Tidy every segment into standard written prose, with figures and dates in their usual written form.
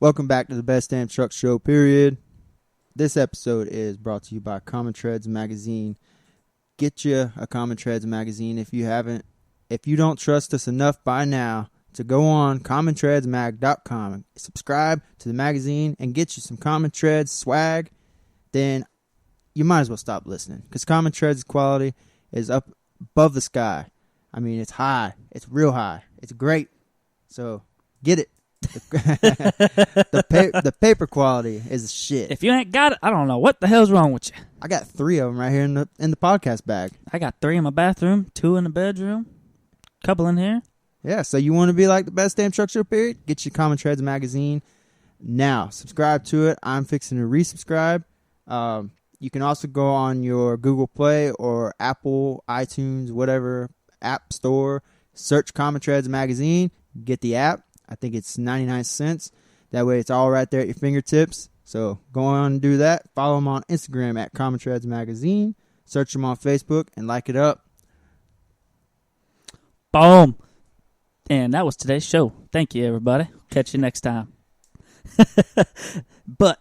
Welcome back to the Best Damn Truck Show, period. This episode is brought to you by Common Treads Magazine. Get you a Common Treads magazine if you haven't. If you don't trust us enough by now to go on commontreadsmag.com and subscribe to the magazine and get you some Common Treads swag, then you might as well stop listening, because Common Treads quality is up above the sky. I mean, it's high. It's real high. It's great. So get it. The paper quality is shit. If you ain't got it, I don't know what the hell's wrong with you. I got 3 of them right here in the podcast bag. I got 3 in my bathroom, 2 in the bedroom, couple in here. Yeah, so you want to be like the Best Damn Truck Show, period? Get your Common Treads magazine now. Subscribe to it. I'm fixing to resubscribe. You can also go on your Google Play or Apple, iTunes, whatever app store, search Common Treads magazine, get the app. I think it's 99 cents. That way it's all right there at your fingertips. So go on and do that. Follow them on Instagram at Common Treads Magazine. Search them on Facebook and like it up. Boom. And that was today's show. Thank you, everybody. Catch you next time. But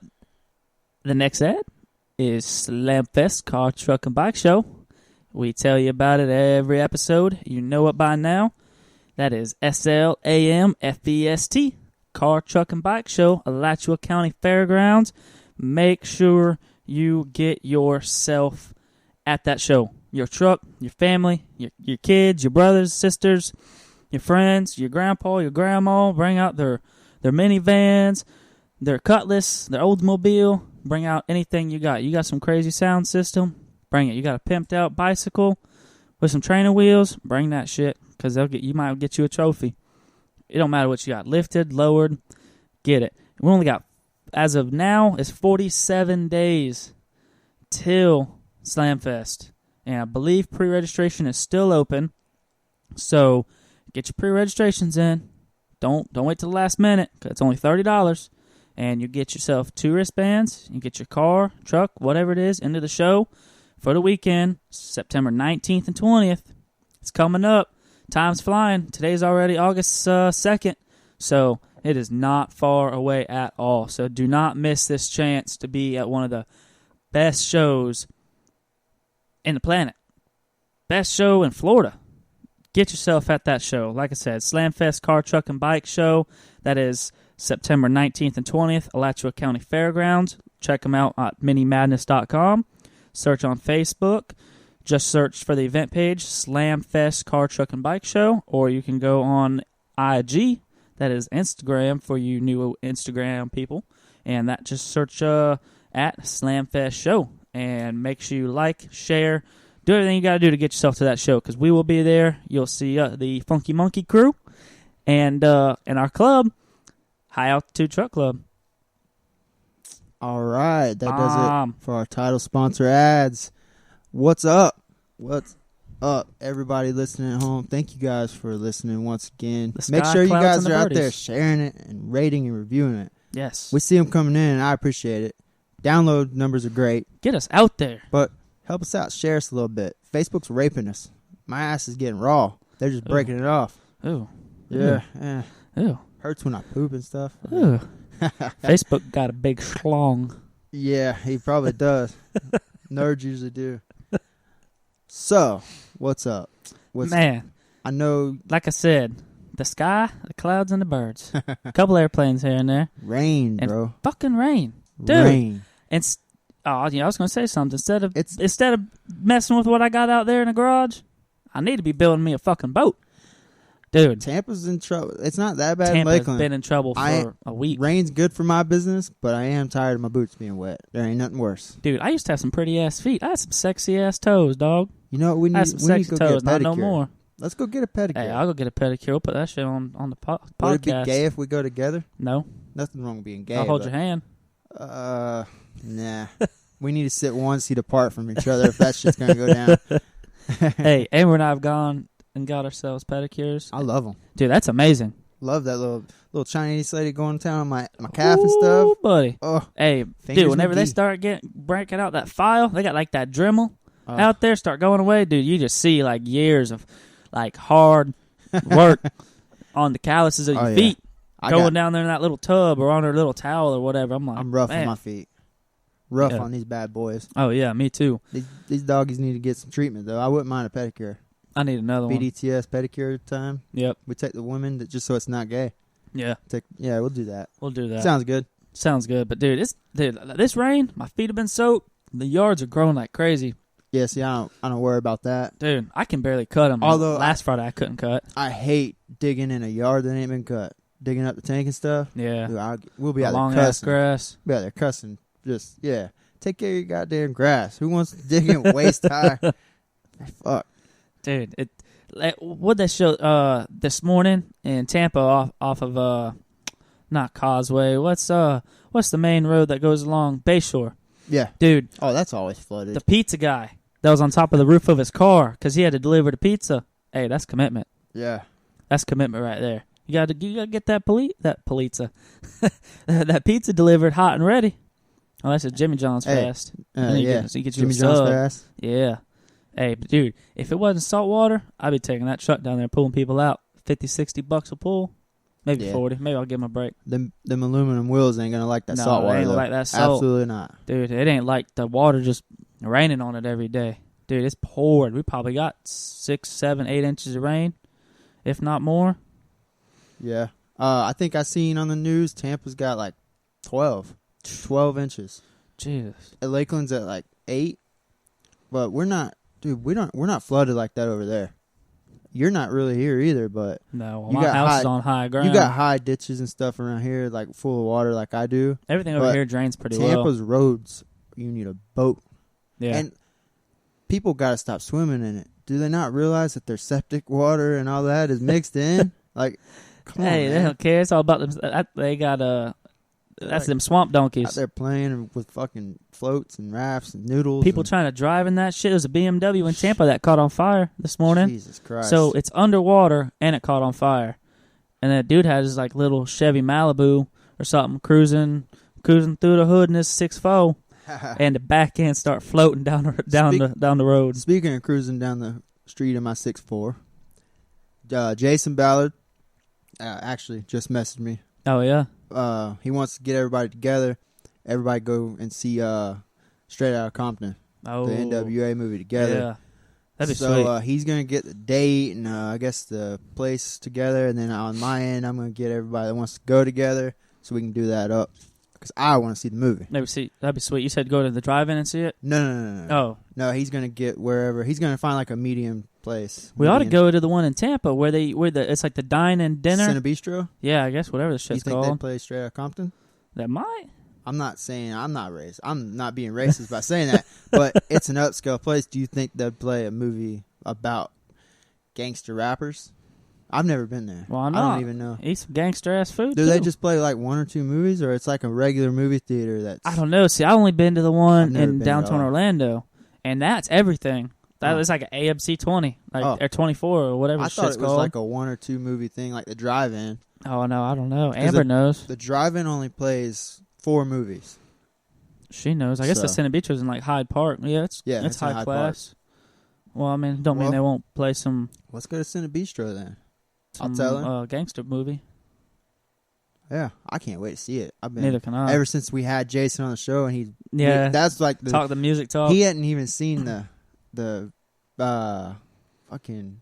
the next ad is Slamfest Car, Truck, and Bike Show. We tell you about it every episode. You know it by now. That is SLAMFEST, Car, Truck, and Bike Show, Alachua County Fairgrounds. Make sure you get yourself at that show. Your truck, your family, your kids, your brothers, sisters, your friends, your grandpa, your grandma. Bring out their minivans, their Cutlass, their Oldsmobile. Bring out anything you got. You got some crazy sound system? Bring it. You got a pimped out bicycle with some training wheels? Bring that shit. Because you might get you a trophy. It don't matter what you got. Lifted, lowered, get it. We only got, as of now, it's 47 days till Slamfest. And I believe pre-registration is still open. So get your pre-registrations in. Don't wait till the last minute, because it's only $30. And you get yourself 2 wristbands. You get your car, truck, whatever it is, into the show for the weekend, September 19th and 20th. It's coming up. Time's flying. Today's already August 2nd, so it is not far away at all. So do not miss this chance to be at one of the best shows in the planet. Best show in Florida. Get yourself at that show. Like I said, Slamfest Car, Truck, and Bike Show. That is September 19th and 20th, Alachua County Fairgrounds. Check them out at minimadness.com. Search on Facebook. Just search for the event page, Slamfest Car, Truck, and Bike Show, or you can go on IG, that is Instagram for you new Instagram people, and that just search at Slamfest Show, and make sure you like, share, do everything you got to do to get yourself to that show, because we will be there. You'll see the Funky Monkey crew, and our club, High Altitude Truck Club. All right, that does it for our title sponsor ads. What's up? What's up, everybody listening at home? Thank you guys for listening once again. Make sure you guys are out there sharing it and rating and reviewing it. Yes. We see them coming in, and I appreciate it. Download numbers are great. Get us out there. But help us out. Share us a little bit. Facebook's raping us. My ass is getting raw. They're just breaking it off. Ooh. Yeah. Ooh. Hurts when I poop and stuff. Ooh. Facebook got a big schlong. Yeah, he probably does. Nerds usually do. So, what's up? Man, I know, like I said, the sky, the clouds, and the birds. A couple airplanes here and there. Rain, and bro. Fucking rain. Dude. Rain. And I was going to say something. Instead of messing with what I got out there in the garage, I need to be building me a fucking boat. Dude. Tampa's in trouble. It's not that bad in Tampa's Lakeland. Been in trouble for a week. Rain's good for my business, but I am tired of my boots being wet. There ain't nothing worse. Dude, I used to have some pretty-ass feet. I had some sexy-ass toes, dog. You know what? We need to go toes, get a pedicure. not no more. Let's go get a pedicure. Hey, I'll go get a pedicure. We'll put that shit on the podcast. Would it be gay if we go together? No. Nothing wrong with being gay. I'll hold your hand. Nah. We need to sit 1 seat apart from each other if that shit's going to go down. Hey, Amber and I have gone and got ourselves pedicures. I love them. Dude, that's amazing. Love that little Chinese lady going to town on my calf and stuff. Buddy. Oh, hey, dude, whenever they start breaking out that file, they got like that Dremel out there, start going away. Dude, you just see like years of like hard work on the calluses of your feet. going down there in that little tub or on her little towel or whatever. I'm rough man. on my feet. Rough on these bad boys. Oh, yeah, me too. These doggies need to get some treatment, though. I wouldn't mind a pedicure. I need another one. BDTS pedicure time. Yep. We take the women just so it's not gay. Yeah. We'll do that. We'll do that. Sounds good. Sounds good. But, dude, this rain, my feet have been soaked. The yards are growing like crazy. Yeah, see, I don't worry about that. Dude, I can barely cut them. Although last Friday I couldn't cut. I hate digging in a yard that ain't been cut. Digging up the tank and stuff. Yeah. Dude, we'll be out long there ass cussing. grass. We'll be out there cussing. Just, yeah. Take care of your goddamn grass. Who wants to dig in waist high? Fuck. Dude, what'd they show this morning in Tampa off of not Causeway. What's the main road that goes along Bayshore? Yeah. Dude. Oh, that's always flooded. The pizza guy that was on top of the roof of his car because he had to deliver the pizza. Hey, that's commitment. Yeah. That's commitment right there. You gotta get that pizza. that pizza delivered hot and ready. Oh, that's a Jimmy John's fast. Yeah. He gets you Jimmy a John's sub. fast. Yeah. Hey, but dude, if it wasn't salt water, I'd be taking that truck down there pulling people out. $50-$60 a pull. Maybe 40. Maybe I'll give him a break. Them aluminum wheels ain't gonna like that salt water. They ain't like that salt. Absolutely not. Dude, it ain't like the water just raining on it every day. Dude, it's poured. We probably got 6, 7, 8 inches of rain, if not more. Yeah. I think I seen on the news Tampa's got like 12 inches. Jesus. Lakeland's at like 8. But we're not flooded like that over there. You're not really here either, but no, my house is on high ground. You got high ditches and stuff around here, like full of water, like I do. Everything over here drains pretty well. Tampa's roads, you need a boat. Yeah, and people got to stop swimming in it. Do they not realize that their septic water and all that is mixed in? Like, come on, they don't care. It's all about them. They got that's them swamp donkeys out there playing with fucking floats and rafts and noodles. People trying to drive in that shit. It was a BMW in Tampa that caught on fire this morning. Jesus Christ! So it's underwater and it caught on fire, and that dude had his like little Chevy Malibu or something cruising through the hood in his 6.4, and the back end start floating down the road. Speaking of cruising down the street in my 6.4, Jason Ballard actually just messaged me. Oh yeah. He wants to get everybody together. Everybody go and see Straight Outta Compton, the NWA movie together. Yeah, that'd be sweet. So he's gonna get the date and I guess the place together, and then on my end, I'm gonna get everybody that wants to go together so we can do that up. Because I want to see the movie. That'd be sweet. You said go to the drive-in and see it? No. Oh. No, he's gonna get wherever. He's gonna find like a medium place. We ought to go to the one in Tampa where it's like the dine and dinner. Cinebistro? Yeah, I guess whatever the shit's called. You think they play Straight Outta Compton? That might. I'm not saying I'm not racist. I'm not being racist by saying that. But it's an upscale place. Do you think they'd play a movie about gangster rappers? I've never been there. Why not? I don't even know. Eat some gangster ass food. Do they just play like 1 or 2 movies, or it's like a regular movie theater? That's I don't know. See, I only been to the one in downtown Orlando, and that's everything. That was like an ep17, or 24 or whatever. I thought it was called. like a 1 or 2 movie thing, like the drive-in. Oh no, I don't know. Amber knows. The drive-in only plays 4 movies. She knows. I guess the Cinebeach in like Hyde Park. Yeah, it's high class. Well, I mean, don't mean they won't play some. Let's go to Cinebistro then. I'll tell her. Gangster movie. Yeah, I can't wait to see it. Neither can I. Ever since we had Jason on the show, and that's like the music talk. He hadn't even seen the fucking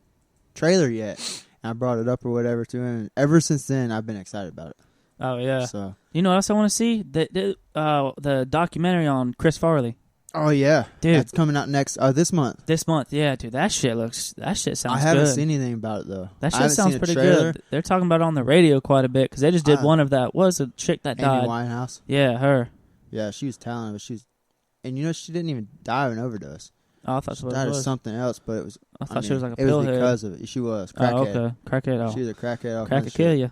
trailer yet. And I brought it up or whatever to him. Ever since then, I've been excited about it. Oh yeah. So you know what else I want to see? The documentary on Chris Farley. Oh yeah, dude, that's coming out this month. This month, yeah, dude. That shit sounds good. I haven't seen anything about it though. That shit sounds pretty good. They're talking about it on the radio quite a bit because they just did one of that. Was a chick that died? Amy Winehouse. Yeah, her. Yeah, she was talented, but and she didn't even die of an overdose. Oh, I thought she died of something else, but it was. I thought she was like a pillhead. It was because of it. She was crackhead. Oh, okay, crackhead. Oh. She was a crackhead. Crack could kill you.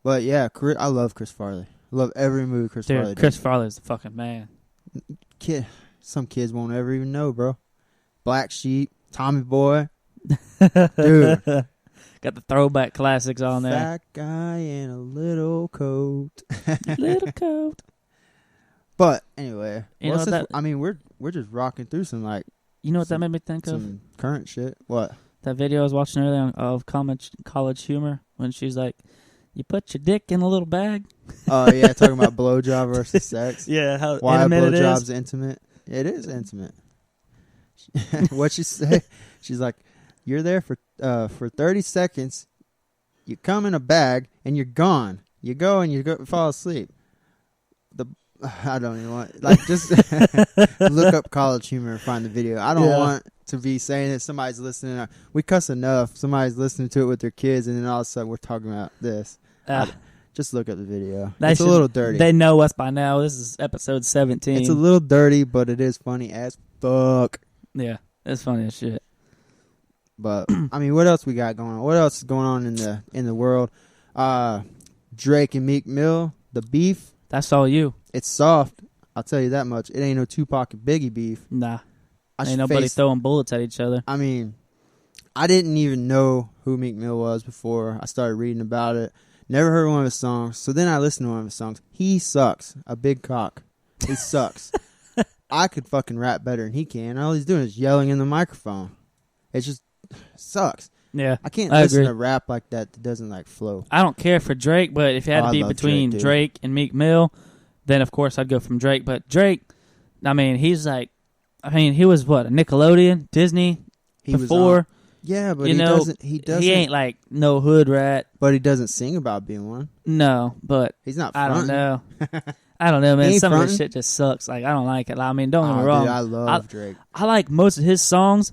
But yeah, I love Chris Farley. I love every movie Chris Farley. Chris Farley is the fucking man. Some kids won't ever even know, bro. Black Sheep, Tommy Boy, dude. Got the throwback classics on there. Fat guy in a little coat. Little coat. But anyway, I mean, we're just rocking through some like. You know what that made me think of? Some current shit. What? That video I was watching earlier of college humor when she's like, You put your dick in a little bag. Oh yeah, talking about blowjob versus sex. Yeah, how Why intimate it blowjob's is. intimate? It is intimate. What she say? She's like, you're there for 30 seconds. You come in a bag and you're gone. You go and you fall asleep. I don't even want just look up College Humor and find the video. I don't want to be saying that somebody's listening. We cuss enough. Somebody's listening to it with their kids, and then all of a sudden we're talking about this. Just look up the video. It's a little dirty. They know us by now. This is episode 17. It's a little dirty, but it is funny as fuck. Yeah, it's funny as shit. But I mean, what else we got going on? What else is going on in the world? Drake and Meek Mill, the beef. That's all you. It's soft. I'll tell you that much. It ain't no Tupac and Biggie beef. Nah. Ain't nobody throwing bullets at each other. I mean, I didn't even know who Meek Mill was before I started reading about it. Never heard one of his songs. So then I listened to one of his songs. He sucks. A big cock. He sucks. I could fucking rap better than he can. All he's doing is yelling in the microphone. It just sucks. Yeah, I can't listen to rap like that doesn't like flow. I don't care for Drake, but if it had to be between Drake and Meek Mill, then of course I'd go from Drake. But Drake, I mean, he was what, a Nickelodeon, Disney before. Yeah, but he doesn't. He ain't like no hood rat. But he doesn't sing about being one. No, but he's not fronting. I don't know. I don't know, man. Some of this shit just sucks. Like, I don't like it. I mean, don't get me wrong. Dude, I love Drake. I like most of his songs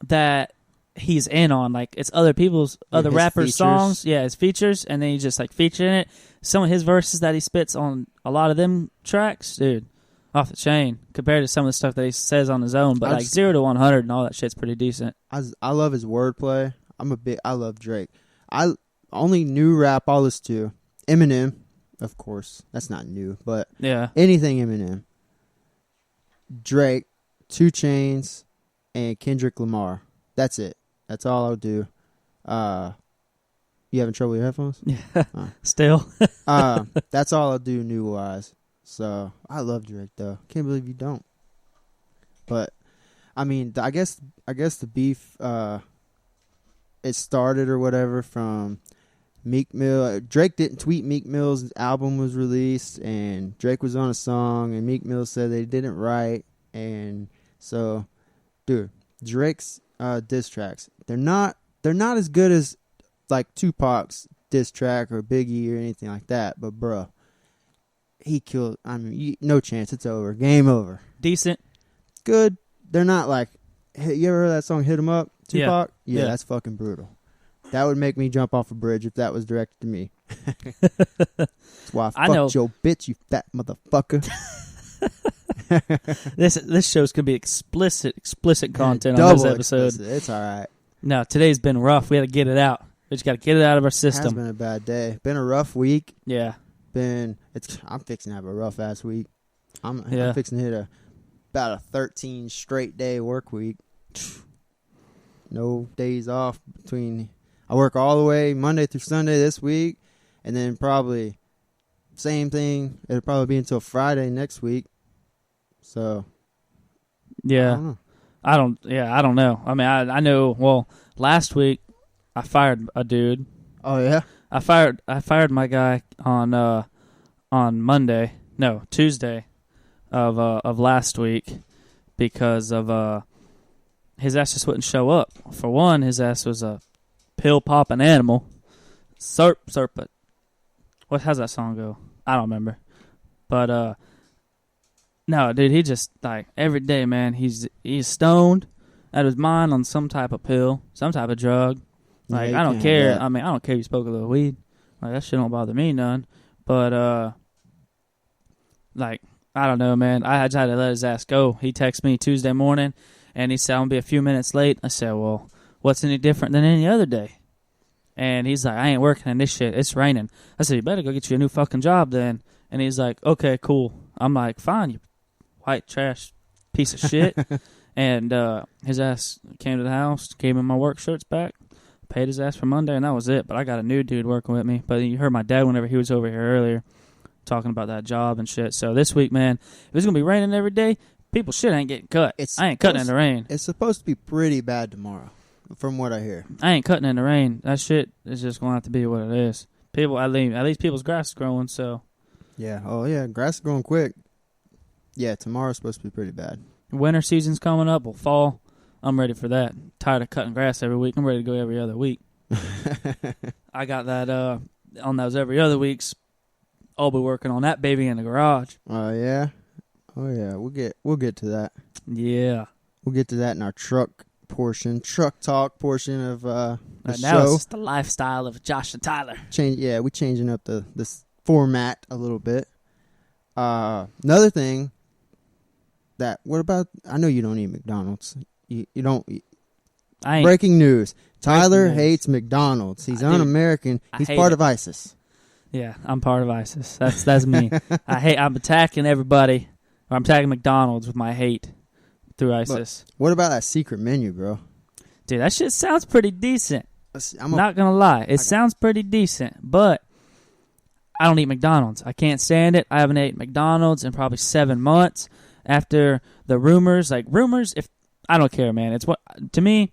that he's in on. Like, it's other people's, other rappers' features. Songs. Yeah, his features, and then he just like featuring it. Some of his verses that he spits on a lot of them tracks, dude, off the chain compared to some of the stuff that he says on his own. But like 0 to 100 and all that shit's pretty decent. I love his wordplay. I love Drake. Only new rap I'll listen to Eminem, of course. That's not new, but yeah, anything Eminem, Drake, 2 Chainz, and Kendrick Lamar. That's it. That's all I'll do. You having trouble with your headphones? Yeah, still. That's all I'll do new wise. So I love Drake though. Can't believe you don't. But I mean, I guess the beef it started or whatever from Meek Mill. Drake didn't tweet Meek Mill's album was released, and Drake was on a song, and Meek Mill said they didn't write, and so, dude, Drake's diss tracks, they're not as good as like Tupac's diss track or Biggie or anything like that, but bro, he killed. I mean, no chance. It's over. Game over. Decent. Good. They're not like. You ever heard that song "Hit 'Em Up"? Tupac. Yeah, that's fucking brutal. That would make me jump off a bridge if that was directed to me. That's why I fucked your bitch, you fat motherfucker. This show's gonna be explicit content on this episode. Explicit. It's all right. No, today's been rough. We got to get it out. We just got to get it out of our system. It's been a bad day. Been a rough week. Yeah. I'm fixing to have a rough ass week. I'm fixing to hit about a 13 straight day work week. No days off between. I work all the way Monday through Sunday this week, and then probably same thing. It'll probably be until Friday next week. So, yeah, I don't know. I mean, I know. Well, last week I fired a dude. Oh yeah, I fired my guy on Tuesday of last week because of his ass just wouldn't show up. For one, his ass was a pill popping animal. Serpent. How's that song go? I don't remember. But no, dude, he just like every day, man, he's stoned out of his mind on some type of pill, some type of drug. Like, I don't care. I mean, I don't care if you smoke a little weed. Like, that shit don't bother me none. But like, I don't know, man. I had to let his ass go. He texted me Tuesday morning and he said, I'm gonna be a few minutes late. I said, well, what's any different than any other day? And he's like, I ain't working in this shit. It's raining. I said, you better go get you a new fucking job then. And he's like, okay, cool. I'm like, fine, you white trash piece of shit. And his ass came to the house, gave me my work shirts back, paid his ass for Monday, and that was it. But I got a new dude working with me. But you heard my dad whenever he was over here earlier talking about that job and shit. So this week, man, if it's going to be raining every day, people's shit ain't getting cut. I ain't cutting in the rain. It's supposed to be pretty bad tomorrow, from what I hear. I ain't cutting in the rain. That shit is just going to have to be what it is. People, at least people's grass is growing. So Yeah. Oh yeah, grass is growing quick. Yeah, tomorrow's supposed to be pretty bad. winter season's coming up. Well, fall. I'm ready for that. Tired of cutting grass every week. I'm ready to go every other week. I got that on those every other weeks. I'll be working on that baby in the garage. Oh yeah. Oh yeah. We'll get to that. Yeah. We'll get to that in our truck talk portion of the Right show. now it's just the lifestyle of Josh and Tyler. We're changing up this format a little bit. Another thing what about? I know you don't eat McDonald's. You don't. I ain't. Breaking news: Tyler news. hates McDonald's. He's Dude, un-American. I He's hate part it. of ISIS. Yeah, I'm part of ISIS. That's me. I'm attacking everybody. I'm attacking McDonald's with my hate through ISIS. What about that secret menu, bro? Dude, that shit sounds pretty decent. I'm Not gonna lie, it sounds pretty decent, but I don't eat McDonald's. I can't stand it. I haven't ate McDonald's in probably 7 months after the rumors. If I don't care, man. It's what to me.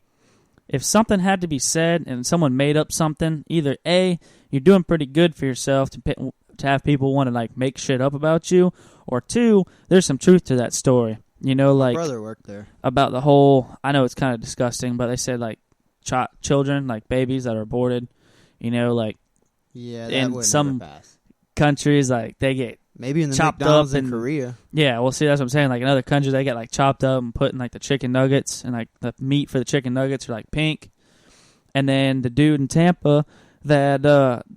If something had to be said and someone made up something, either A, you're doing pretty good for yourself to have people want to like make shit up about you, or two, there's some truth to that story. You know, My like brother worked there. about the whole. I know it's kind of disgusting, but they said like children, like babies that are aborted. You know, like Yeah, that in would some never pass. countries, like they get Maybe in the chopped McDonald's up in and- Korea. yeah. Well, see, that's what I'm saying. Like in other countries, they get like chopped up and put in like the chicken nuggets, and like the meat for the chicken nuggets are like pink. And then the dude in Tampa that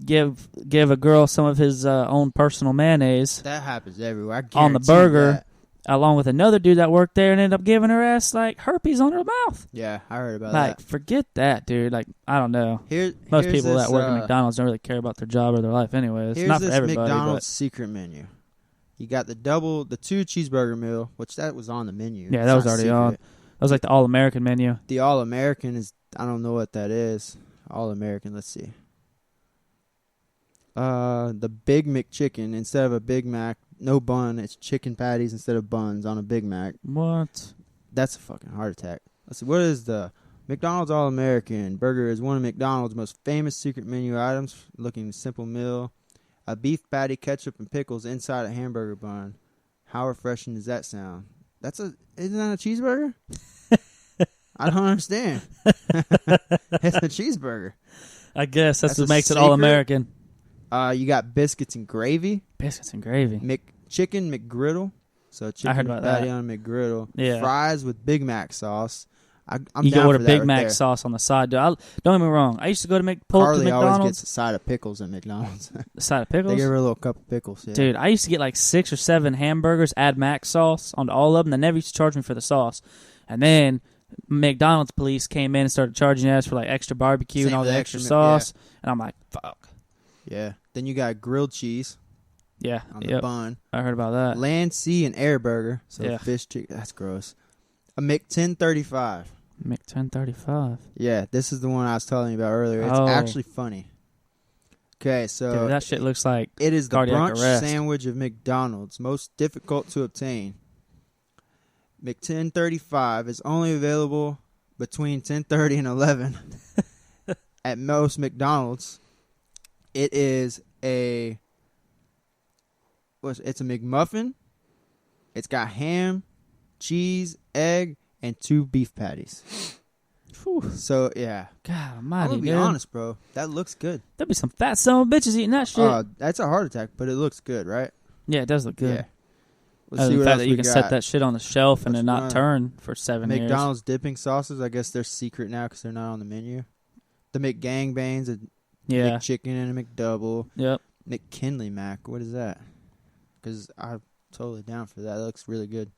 give a girl some of his own personal mayonnaise That happens everywhere. I on the guarantee burger, that. along with another dude that worked there, and ended up giving her ass like herpes on her mouth. Yeah, I heard about Like, that. forget that, dude. Like, I don't know. Most Here's people this, that work at McDonald's don't really care about their job or their life anyways. Here's Not for this everybody, McDonald's secret menu. You got the 2 cheeseburger meal, which that was on the menu. Yeah, It's that was not already secret. on. That was like the all-American menu. The All-American is, I don't know what that is. All-American, let's see. The Big McChicken, instead of a Big Mac, no bun, it's chicken patties instead of buns on a Big Mac. What? That's a fucking heart attack. Let's see, what is the McDonald's All-American burger? Is one of McDonald's most famous secret menu items. Looking simple meal. A beef patty, ketchup, and pickles inside a hamburger bun. How refreshing does that sound? Isn't that a cheeseburger? I don't understand. It's a cheeseburger. I guess that's That's what a makes it secret? all-American. You got biscuits and gravy. Biscuits and gravy. Chicken McGriddle. So chicken heard about patty that. on a McGriddle. Yeah. Fries with Big Mac sauce. I'm You down can order for that Big right Mac there. sauce on the side. Dude, don't get me wrong. I used to go to pull up to Carly always McDonald's. gets a side of pickles at McDonald's. The side of They pickles. give her a little cup of pickles. Yeah. Dude, I used to get like 6 or 7 hamburgers, add Mac sauce onto all of them. They never used to charge me for the sauce. And then McDonald's police came in and started charging us for like extra barbecue Same and all with the extra extra yeah. sauce. And I'm like, fuck. Yeah. Then you got grilled cheese Yeah. on the Yep. bun. I heard about that. Land, sea, and air burger. So Yeah. fish, chicken. That's gross. A McTen35. Mc-1035. Yeah, this is the one I was telling you about earlier. It's Oh. actually funny. Okay, so Dude, that shit looks like it is the cardiac brunch arrest. sandwich of McDonald's, most difficult to obtain. McTen35 is only available between 10:30 and 11 at most McDonald's. It's a McMuffin. It's got ham, cheese, egg, and 2 beef patties. Whew. So yeah, God I'm almighty, gonna be dude. honest, bro. That looks good. There'd be some fat son of bitches eating that shit. That's a heart attack, but it looks good, right? Yeah, it does look good. Yeah. Let's Other see than what the fact else that we you can set got. that shit on the shelf and Let's then not run. turn for 7 years. McDonald's dipping sauces. I guess they're secret now because they're not on the menu. The McGangbangs, a Yeah. McChicken and a McDouble. Yep. McKinley Mac. What is that? Because I'm totally down for that. That looks really good.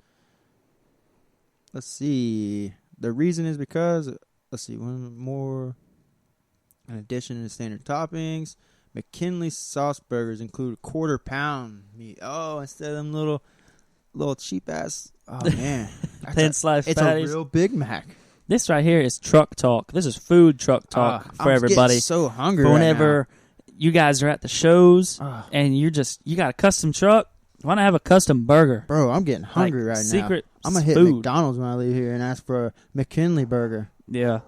Let's see. The reason is because, let's see, one more. In addition to standard toppings, McKinley sauce burgers include a 1/4 pound meat. Oh, instead of them little cheap ass. Oh man, Thin slice it's patties. a real Big Mac. This right here is truck talk. This is food truck talk for I'm everybody. getting so hungry. For whenever you guys are at the shows right now. and you got a custom truck, why not have a custom burger? Bro, I'm getting hungry Like, right secret now. I'm gonna hit food. McDonald's when I leave here and ask for a McKinley burger. Yeah.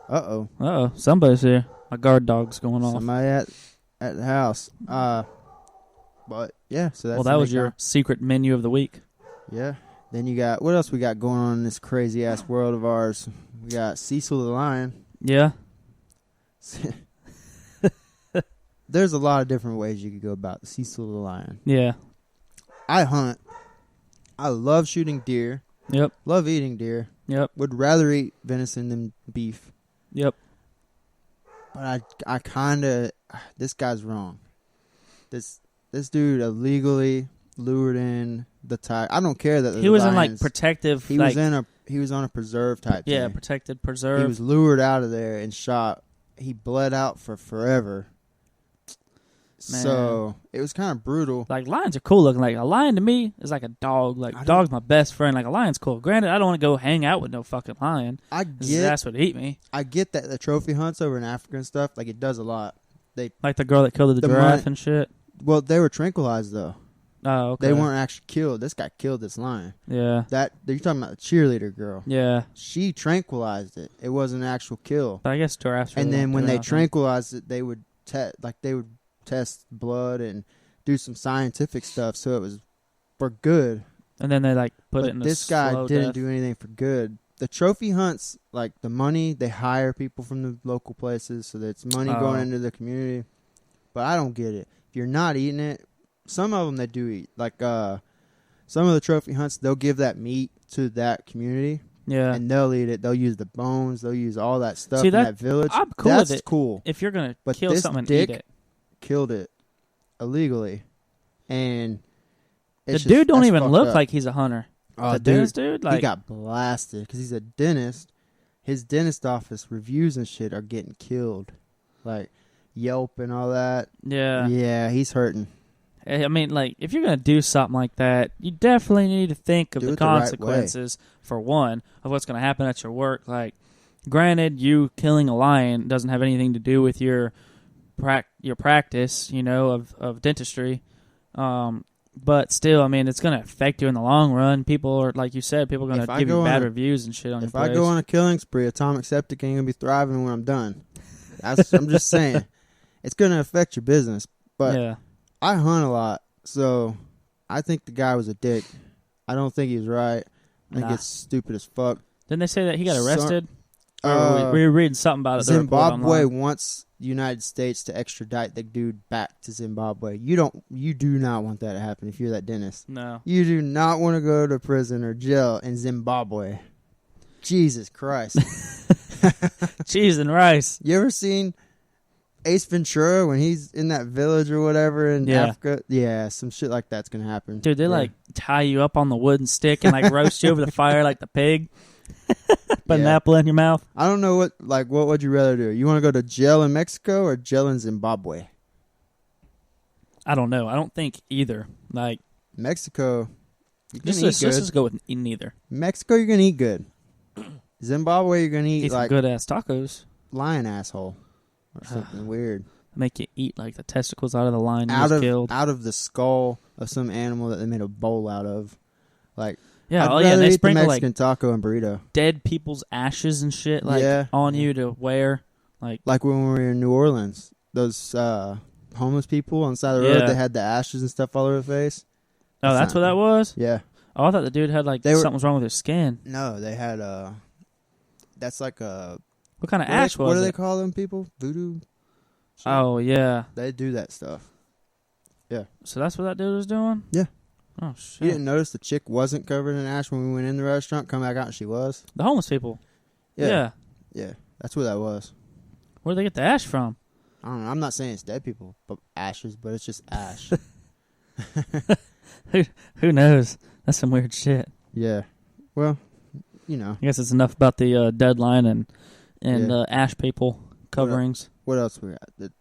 Uh-oh. Uh-oh. Somebody's here. My guard dog's going off. Somebody at at the house. But yeah, so that's Well, that was your secret menu of the week. Yeah. Then you got, what else we got going on in this crazy ass world of ours? We got Cecil the lion. Yeah. There's a lot of different ways you could go about Cecil the lion. Yeah. I hunt. I love shooting deer. Yep. Love eating deer. Yep. Would rather eat venison than beef. Yep. But I kind of, this guy's wrong. This dude illegally lured in the tiger. I don't care that he was in like protective. He was on a preserve type. Yeah, thing. protected preserve. He was lured out of there and shot. He bled out for forever. Man. So it was kind of brutal. Like, lions are cool looking. Like, a lion to me is like a dog. Like, dog's my best friend. Like, a lion's cool. Granted, I don't want to go hang out with no fucking lion. That's what eat me. I get that the trophy hunts over in Africa and stuff, like, it does a lot. Like the girl that killed the giraffe and shit. Well, they were tranquilized though. Oh, okay. They weren't actually killed. This guy killed this lion. Yeah. You're talking about the cheerleader girl. Yeah. She tranquilized it. It wasn't an actual kill. But I guess giraffes. And then when they tranquilized it, they would test blood and do some scientific stuff, so it was for good. And then they like put it in. This guy didn't do anything for good. The trophy hunts, like the money, they hire people from the local places, so that's money going into the community. But I don't get it. If you're not eating it, some of them they do eat. Like some of the trophy hunts, they'll give that meat to that community. Yeah. And they'll eat it. They'll use the bones. They'll use all that stuff in that village. I'm cool That's with it. Cool. If you're gonna but kill something and eat it. Killed it illegally, and the dude don't even look like he's a hunter. Oh, the dentist dude, like, he got blasted because he's a dentist. His dentist office reviews and shit are getting killed, like Yelp and all that. Yeah, he's hurting. I mean, like, if you're gonna do something like that, you definitely need to think of the consequences. For one, of what's gonna happen at your work. Like, granted, you killing a lion doesn't have anything to do with your practice, of dentistry. But still, I mean, it's going to affect you in the long run. People are, like you said, people are going to give you bad reviews and shit on your place. If I go on a killing spree, Atomic Septic ain't going to be thriving when I'm done. I'm just saying. It's going to affect your business. But yeah. I hunt a lot, so I think the guy was a dick. I don't think he was right. I think it's stupid as fuck. Didn't they say that he got arrested? We were reading something about it. Zimbabwe wants the United States to extradite the dude back to Zimbabwe. You do not want that to happen if you're that dentist. No. You do not want to go to prison or jail in Zimbabwe. Jesus Christ. Cheese and rice. You ever seen Ace Ventura when he's in that village or whatever in Africa? Yeah, some shit like that's going to happen. Dude, they like tie you up on the wooden stick and like roast you over the fire like the pig. Put an apple in your mouth. I don't know what would you rather do? You want to go to jail in Mexico or jail in Zimbabwe? I don't know. I don't think either. Like Mexico, let's just go with neither. Mexico, you're gonna eat good. Zimbabwe, you're gonna eat like good ass tacos. Lion asshole or something weird. Make you eat like the testicles out of the lion you just killed. Out of the skull of some animal that they made a bowl out of, like. Yeah, and they eat sprinkle the Mexican like taco and burrito. Dead people's ashes and shit on you to wear. Like when we were in New Orleans, those homeless people on the side of the road, they had the ashes and stuff all over their face. Oh, that's what that was? Yeah. Oh, I thought the dude had something was wrong with his skin. No, they had that's like a... What kind of ash was it? What do they call them people? Voodoo? Shit. Oh, yeah. They do that stuff. Yeah. So that's what that dude was doing? Yeah. Oh, shit. You didn't notice the chick wasn't covered in ash when we went in the restaurant? Come back out and she was? The homeless people. Yeah. Yeah. That's what that was. Where'd they get the ash from? I don't know. I'm not saying it's dead people, but ashes, but it's just ash. Who knows? That's some weird shit. Yeah. Well, I guess it's enough about the deadline and ash people coverings. What else we got?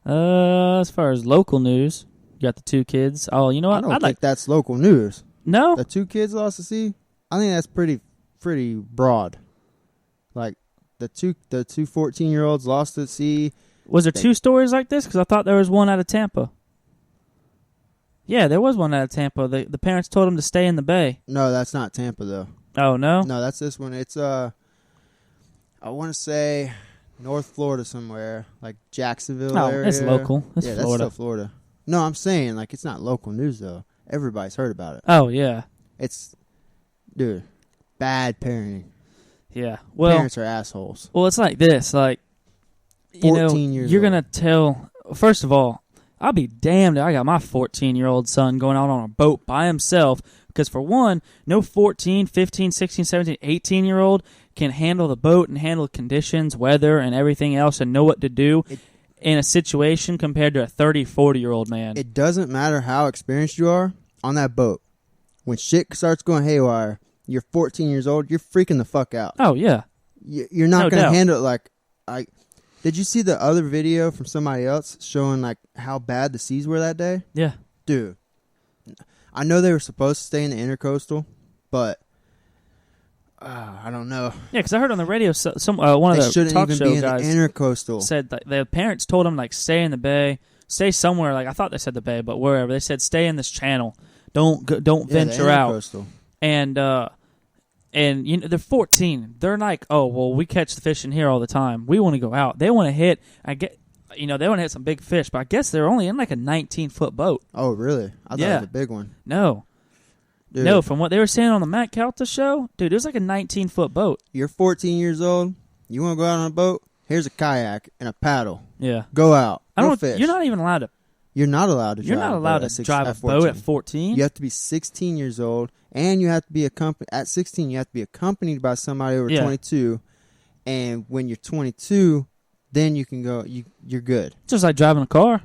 As far as local news, you got the 2 kids. Oh, you know what? I don't think that's local news. No? The 2 kids lost at sea? I think that's pretty broad. Like, the two 14-year-olds lost at sea. Was there 2 stories like this? Because I thought there was one out of Tampa. Yeah, there was one out of Tampa. The parents told them to stay in the bay. No, that's not Tampa, though. Oh, no? No, that's this one. It's, I want to say North Florida somewhere, like Jacksonville Oh, area. it's local. It's yeah, Florida. That's still Florida. No, I'm saying, like, it's not local news, though. Everybody's heard about it. Oh, yeah. It's, dude, bad parenting. Yeah. Well, Parents are assholes. Well, it's like this. Like, 14 years you're old. going to tell, first of all, I'll be damned if I got my 14-year-old son going out on a boat by himself. Because, for one, no 14, 15, 16, 17, 18-year-old can handle the boat and handle conditions, weather, and everything else and know what to do in a situation compared to a 30, 40-year-old man. It doesn't matter how experienced you are on that boat. When shit starts going haywire, you're 14 years old, you're freaking the fuck out. Oh, yeah. You're not No going to doubt. handle it like... Did you see the other video from somebody else showing like how bad the seas were that day? Yeah. Dude, I know they were supposed to stay in the intercoastal, but I don't know. Yeah, because I heard on the radio, one of They the shouldn't talk even show be in the guys intercoastal. said that the parents told them, like, stay in the bay, stay somewhere. Like, I thought they said the bay, but wherever. They said stay in this channel. Don't venture out. And you know, they're 14. They're like, oh, well, we catch the fish in here all the time. We want to go out. They want to hit. They want to hit some big fish, but I guess they're only in like a 19-foot boat. Oh, really? I thought it was a big one. No. Dude, No, from what they were saying on the Matt Calta show, dude, it was like a 19-foot boat. You're 14 years old. You want to go out on a boat? Here's a kayak and a paddle. Yeah. Go out. Go fish. You're not even allowed to. You're not allowed to You're drive not a allowed boat to drive a boat at 14. You have to be 16 years old, and you have to be at 16. You have to be accompanied by somebody over 22. And when you're 22, then you can go. You're good. Just like driving a car.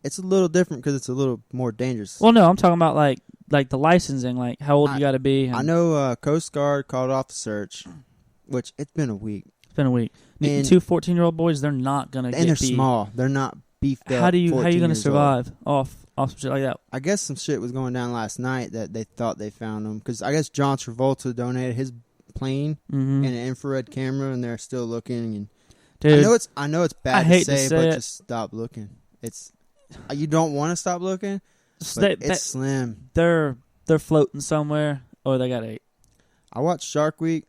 It's a little different because it's a little more dangerous. Well, no, I'm talking about like the licensing, like how old you got to be. I know Coast Guard called off the search, which it's been a week. It's been a week. And two 14-year-old boys, they're not gonna get and they're beat. small. They're not beefed up. How are you 14 gonna years survive old. off some shit like that? I guess some shit was going down last night that they thought they found them because I guess John Travolta donated his plane and an infrared camera, and they're still looking. And Dude, I know it's bad I hate to say, to but say it. just stop looking. It's you don't want to stop looking. So But it's slim. They're floating somewhere, or they got ate. I watched Shark Week.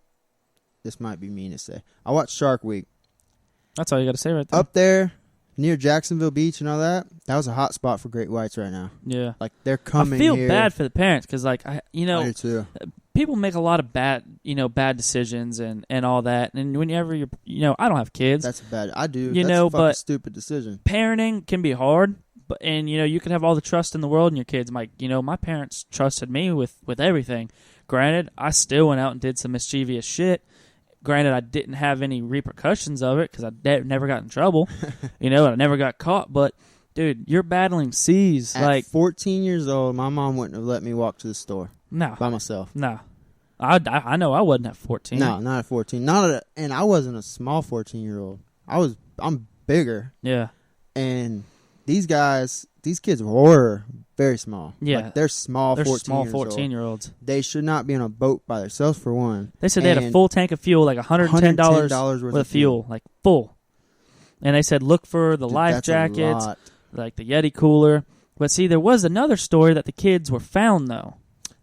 This might be mean to say. I watched Shark Week. That's all you got to say right there. Up there near Jacksonville Beach and all that. That was a hot spot for great whites right now. Yeah, Like they're coming. I feel here. bad for the parents because, like, I do too. people make a lot of bad decisions and all that. And whenever I don't have kids. That's bad. I do. That's a fucking but stupid decision. Parenting can be hard, but you can have all the trust in the world in your kids. Like, my parents trusted me with everything. Granted, I still went out and did some mischievous shit. Granted, I didn't have any repercussions of it because I never got in trouble, and I never got caught. But, dude, you're battling seas. At 14 years old, my mom wouldn't have let me walk to the store No. by myself. No. I know I wasn't at 14. No, not at 14. And I wasn't a small 14-year-old. I'm bigger. Yeah. And these kids were very small. Yeah. Like, they're small. They're 14 small years old. 14-year-olds. They should not be on a boat by themselves for one. They said they had a full tank of fuel, like $110 worth with of fuel, like full. And they said look for the Dude, life that's a jackets, lot. like the Yeti cooler. But see, there was another story that the kids were found, though.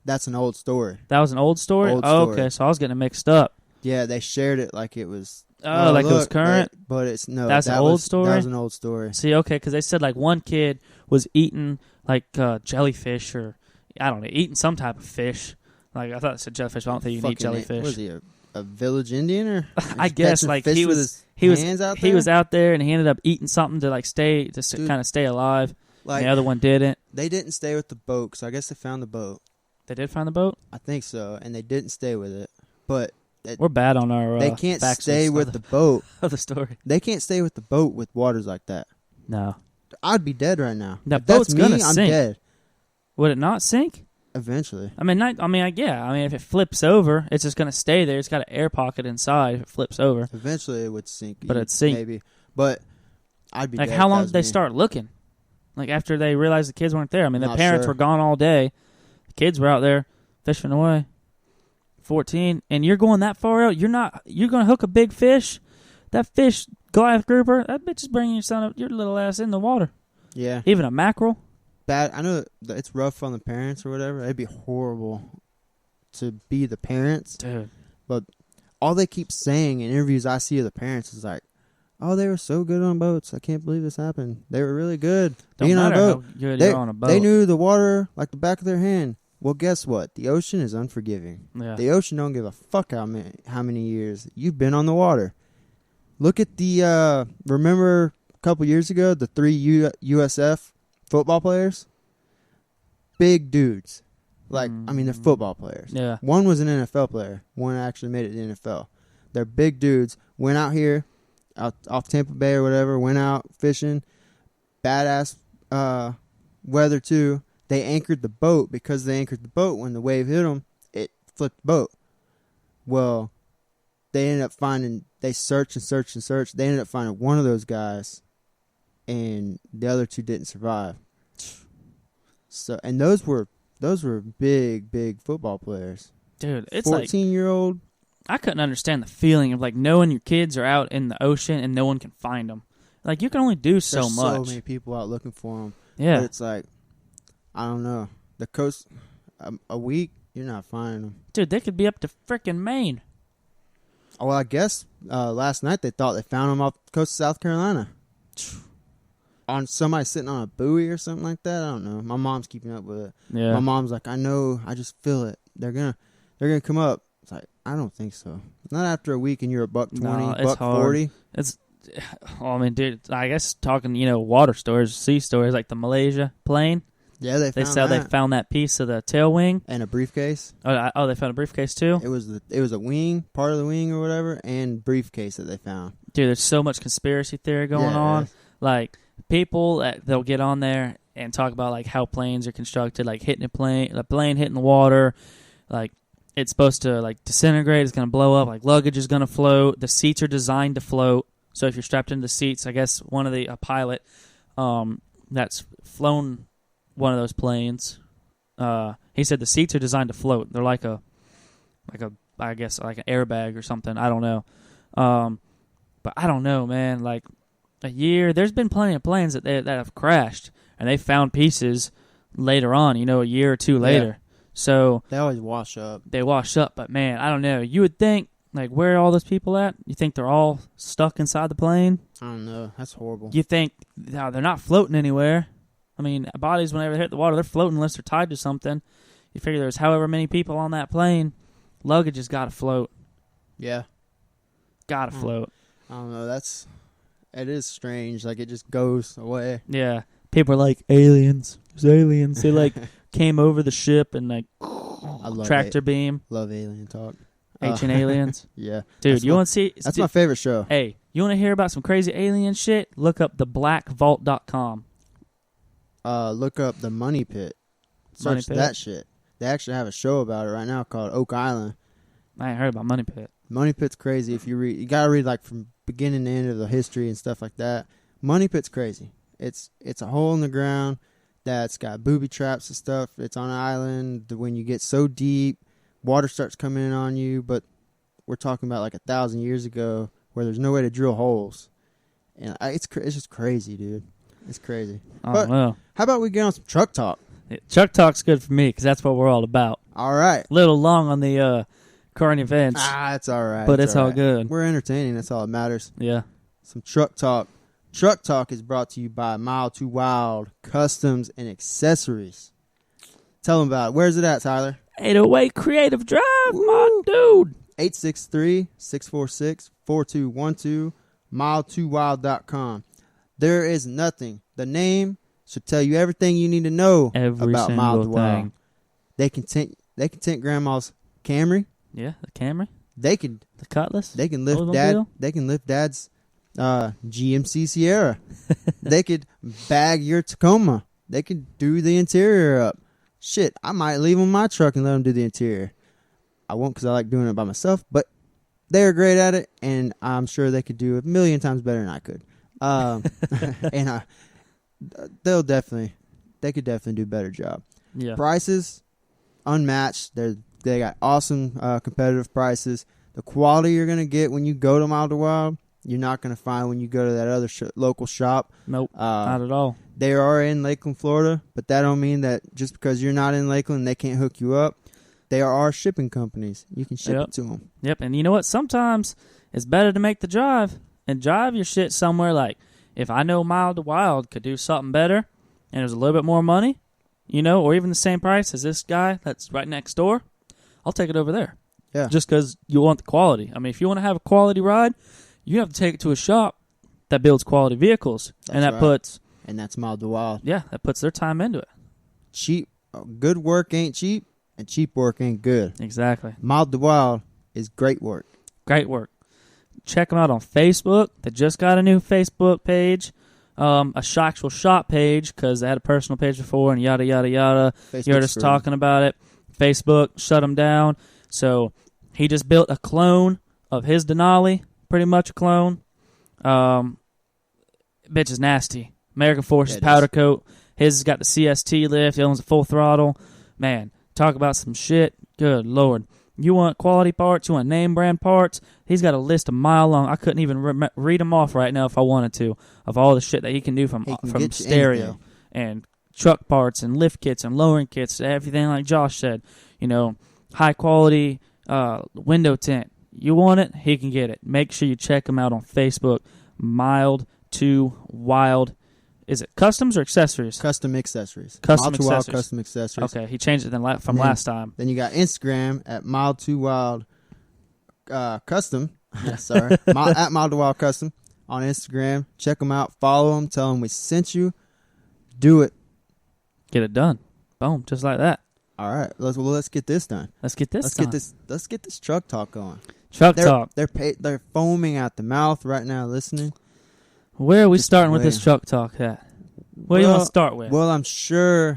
That's an old story. That was an old story? Old Oh, story. okay, so I was getting it mixed up. Yeah, they shared it like it was. Oh, like it was current? But it's no. That's an old story? That was an old story. See, okay, because they said like one kid was eating like jellyfish or, I don't know, eating some type of fish. Like, I thought it said jellyfish, but I don't think you can eat jellyfish. Was he a village Indian or? I guess like he was hands out there? He was out there and he ended up eating something to like kind of stay alive. Like, the other one didn't. They didn't stay with the boat, so I guess they found the boat. They did find the boat? I think so, and they didn't stay with it. But we're bad on our they can't facts stay with the boat. Of the story. They can't stay with the boat with waters like that. No. I'd be dead right now. That If that's boat's me, gonna I'm sink. dead. Would it not sink? Eventually. I mean, if it flips over, it's just going to stay there. It's got an air pocket inside if it flips over. Eventually it would sink. But it'd sink. Maybe. But I'd be like, dead. how if long that was did they me. start looking? Like, after they realized the kids weren't there. I mean, the Not parents sure. were gone all day. The kids were out there fishing away. 14. And you're going that far out? You're going to hook a big fish? That fish, Goliath grouper, that bitch is bringing your little ass in the water. Yeah. Even a mackerel? Bad. I know that it's rough on the parents or whatever. It'd be horrible to be the parents. Dude. But all they keep saying in interviews I see of the parents is like, oh, they were so good on boats. I can't believe this happened. They were really good. Don't being matter on a how boat. good you're on a boat. They knew the water like the back of their hand. Well, guess what? The ocean is unforgiving. Yeah. The ocean don't give a fuck how many years you've been on the water. Look at the, remember a couple years ago, the 3 USF football players? Big dudes. Like, I mean, they're football players. Yeah. One was an NFL player. One actually made it to the NFL. They're big dudes. Went out here, off Tampa Bay or whatever, went out fishing. Badass weather, too. They anchored the boat. Because they anchored the boat, when the wave hit them, it flipped the boat. Well, they ended up finding, they searched and searched and searched. They ended up finding one of those guys, and the other 2 didn't survive. So, and those were big football players. Dude, it's 14-year-old. I couldn't understand the feeling of like knowing your kids are out in the ocean and no one can find them. Like, you can only do so There's much. so many people out looking for them. Yeah. But it's like, I don't know. The coast, a week, you're not finding them. Dude, they could be up to frickin' Maine. Oh, well, I guess last night they thought they found them off the coast of South Carolina. On somebody sitting on a buoy or something like that. I don't know. My mom's keeping up with it. Yeah. My mom's like, I know. I just feel it. They're gonna come up. It's like, I don't think so. Not after a week and you're $1.20, No, it's $1.40. It's, I mean, dude, I guess talking, water stories, sea stories, like the Malaysia plane. Yeah, they found that piece of the tail wing. And a briefcase. Oh, they found a briefcase too? It was a wing, part of the wing or whatever, and briefcase that they found. Dude, there's so much conspiracy theory going on. Like, people, they'll get on there and talk about, like, how planes are constructed, like hitting a plane hitting the water, like, it's supposed to, like, disintegrate, it's going to blow up, like, luggage is going to float, the seats are designed to float, so if you're strapped into the seats, I guess a pilot that's flown one of those planes, he said the seats are designed to float. They're like I guess like an airbag or something. I don't know. But I don't know, man. Like, a year, there's been plenty of planes that have crashed, and they found pieces later on, a year or 2 later. Yeah. So they always wash up. They wash up, but man, I don't know. You would think, like, where are all those people at? You think they're all stuck inside the plane? I don't know. That's horrible. You think, no, they're not floating anywhere. I mean, bodies, whenever they hit the water, they're floating unless they're tied to something. You figure there's however many people on that plane, luggage has got to float. Yeah. Got to float. I don't know. It is strange. Like, it just goes away. Yeah. People are like, aliens. There's aliens. They, like, came over the ship and, like, tractor beam. Love alien talk. Ancient aliens. Yeah. Dude, you want to see? That's my favorite show. Hey, you want to hear about some crazy alien shit? Look up theblackvault.com. Look up the Money Pit. Search that shit. They actually have a show about it right now called Oak Island. I ain't heard about Money Pit. Money Pit's crazy. If you read, you gotta read like from beginning to end of the history and stuff like that. Money Pit's crazy. It's a hole in the ground that's got booby traps and stuff. It's on an island. When you get so deep, water starts coming in on you. But we're talking about like 1,000 years ago, where there's no way to drill holes, and it's just crazy, dude. It's crazy. But well, how about we get on some truck talk? Truck talk's good for me because that's what we're all about. All right. A little long on the current events. It's all right. But it's all good. We're entertaining. That's all that matters. Yeah. Some truck talk. Truck talk is brought to you by Mile 2 Wild Customs and Accessories. Tell them about it. Where's it at, Tyler? 808 Creative Drive, Woo. my dude. 863-646-4212. Mile2wild.com. There is nothing. The name should tell you everything you need to know about Mile 2 Wild. They can tint Grandma's Camry. Yeah, the Camry. The Cutlass. They can lift Dad's GMC Sierra. They could bag your Tacoma. They could do the interior up. Shit, I might leave them in my truck and let them do the interior. I won't because I like doing it by myself, but they're great at it, and I'm sure they could do it 1,000,000 times better than I could. And they could definitely do a better job. Yeah. Prices, unmatched. They got awesome competitive prices. The quality you're going to get when you go to Mile 2 Wild, you're not going to find when you go to that other local shop. Nope, not at all. They are in Lakeland, Florida, but that don't mean that just because you're not in Lakeland, they can't hook you up. There are shipping companies. You can ship it to them. Yep, and you know what? Sometimes it's better to make the drive and drive your shit somewhere like, if I know Mild to Wild could do something better and it was a little bit more money, or even the same price as this guy that's right next door, I'll take it over there. Yeah. Just because you want the quality. I mean, if you want to have a quality ride, you have to take it to a shop that builds quality vehicles. That's and that right. puts... And that's Mild to Wild. Yeah, that puts their time into it. Cheap. Good work ain't cheap, and cheap work ain't good. Exactly. Mild to Wild is great work. Great work. Check them out on Facebook. They just got a new Facebook page, a actual shop page, because they had a personal page before, and yada, yada, yada. You heard us talking about it. Facebook shut them down. So he just built a clone of his Denali, pretty much a clone. Bitch is nasty. American Forces powder coat. His has got the CST lift. The other one's a full throttle. Man, talk about some shit. Good Lord. You want quality parts? You want name brand parts? He's got a list a mile long. I couldn't even read them off right now if I wanted to, of all the shit that he can do from stereo and truck parts and lift kits and lowering kits, everything like Josh said. High quality window tint. You want it? He can get it. Make sure you check him out on Facebook. Mild to Wild. Is it customs or accessories? Custom accessories. Custom Mild to Wild accessories. custom accessories. Okay, he changed it from last time. Then you got Instagram at Mild to Wild Custom. Sorry. At Mild to Wild Custom on Instagram. Check them out. Follow them. Tell them we sent you. Do it. Get it done. Boom. Just like that. All right. Let's get this done. Let's get this done. Let's get this truck talk going. Talk. They're foaming at the mouth right now listening. Where are we starting with this truck talk at? What do you want to start with? Well, I'm sure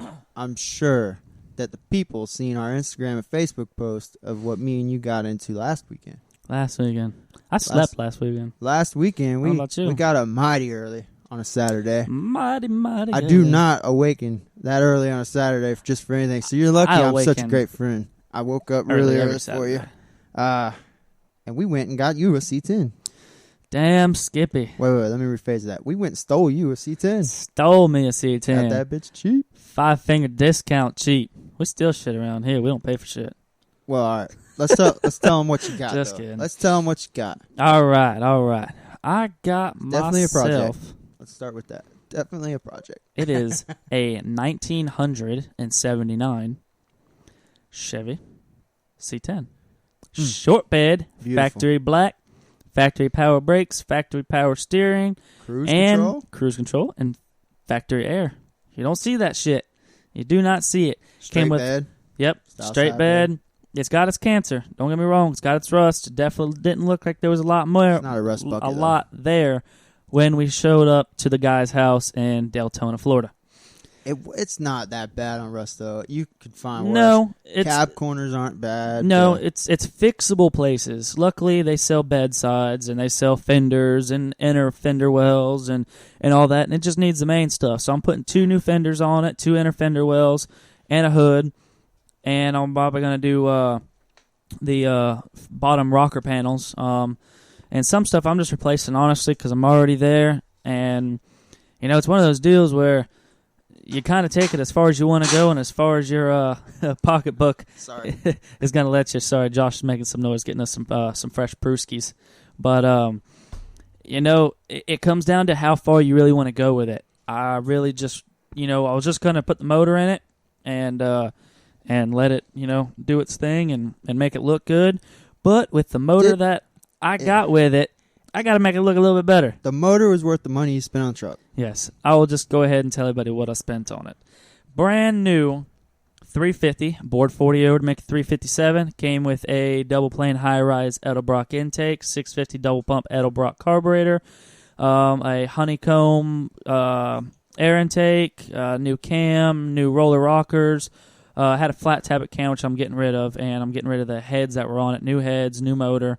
that the people seen our Instagram and Facebook post of what me and you got into last weekend. Last weekend. I slept last weekend. Last weekend, How about you? we got up mighty early on a Saturday. Mighty I do not awaken that early on a Saturday just for anything. So you're lucky I'm such a great friend. I woke up really early for you. And we went and got you a C10. Damn Skippy. Wait, let me rephrase that. We went and stole you a C10. Stole me a C10. Got that bitch cheap. 5-finger discount cheap. We steal shit around here. We don't pay for shit. Well, all right. Let's tell them what you got. Just kidding. Let's tell them what you got. All right. I got Definitely myself. a project. Let's start with that. Definitely a project. It is a 1979 Chevy C10. Short bed, Beautiful. factory black, factory power brakes, factory power steering, Cruise control, and factory air. You don't see that shit. You do not see it. Straight bed. Yep, Style straight side bed. It's got its cancer. Don't get me wrong. It's got its rust. It definitely didn't look like there was a lot more. It's not a rust bucket. Lot there when we showed up to the guy's house in Deltona, Florida. It's not that bad on rust though. You could find worse. No, cab corners aren't bad. No, it's fixable places. Luckily, they sell bedsides and they sell fenders and inner fender wells and all that, and it just needs the main stuff. So I'm putting 2 new fenders on it, 2 inner fender wells, and a hood, and I'm probably gonna do the bottom rocker panels. And some stuff I'm just replacing honestly because I'm already there, and it's one of those deals where you kind of take it as far as you want to go, and as far as your pocketbook is going to let you. Sorry, Josh is making some noise, getting us some fresh brewskis. But, it comes down to how far you really want to go with it. I really just, I was just going to put the motor in it and let it, do its thing and make it look good. But with the motor that I got with it, I got to make it look a little bit better. The motor was worth the money you spent on the truck. Yes. I will just go ahead and tell everybody what I spent on it. Brand new 350, board 40 over to make it 357. Came with a double plane high-rise Edelbrock intake, 650 double pump Edelbrock carburetor, a honeycomb air intake, new cam, new roller rockers. Had a flat tappet cam, which I'm getting rid of, and I'm getting rid of the heads that were on it. New heads, new motor.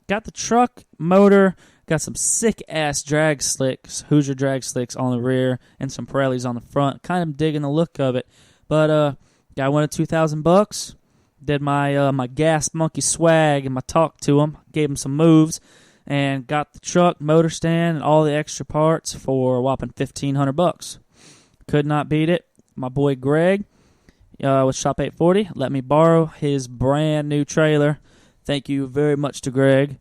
Got the truck motor, got some sick-ass drag slicks, Hoosier drag slicks on the rear, and some Pirellis on the front. Kind of digging the look of it. But guy wanted $2,000. Did my gas monkey swag and my talk to him. Gave him some moves, and got the truck, motor stand, and all the extra parts for a whopping $1,500. Could not beat it. My boy Greg with Shop 840 let me borrow his brand new trailer. Thank you very much to Greg.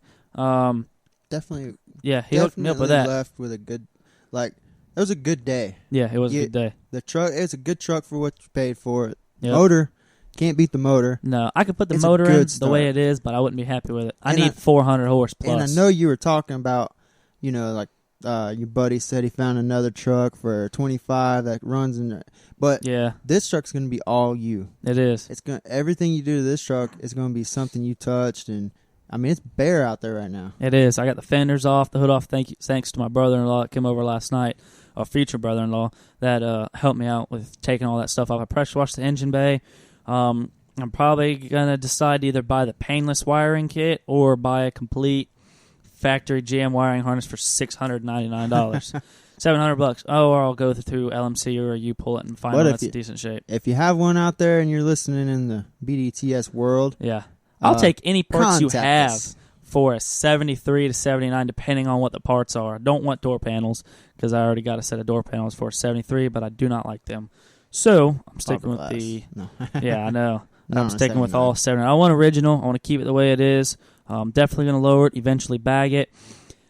definitely. Yeah, he hooked me up with that. Left with a good, like, it was a good day. Yeah, it was a good day. The truck, it's a good truck for what you paid for it. Yep. Motor, can't beat the motor. No, I could put the motor in the way it is, but I wouldn't be happy with it. I need 400 horse plus. And I know you were talking about, like, your buddy said he found another truck for 25 that runs in there. But yeah, this truck's going to be all you. It is. Everything you do to this truck is going to be something you touched, and I mean, it's bare out there right now. It is. I got the fenders off, the hood off. Thanks to my brother-in-law that came over last night, or future brother-in-law, that helped me out with taking all that stuff off. I pressure washed the engine bay. I'm probably gonna decide to either buy the painless wiring kit or buy a complete factory GM wiring harness for $699, $700. Oh, or I'll go through LMC or you pull it and find one that's in decent shape. If you have one out there and you're listening in the BDTS world, yeah. I'll take any parts you have us. For a 73 to 79, depending on what the parts are. I don't want door panels because I already got a set of door panels for a 73, but I do not like them. So I'm sticking with the. No. Yeah, I know. I'm sticking with all 79. I want original. I want to keep it the way it is. I'm definitely going to lower it, eventually bag it.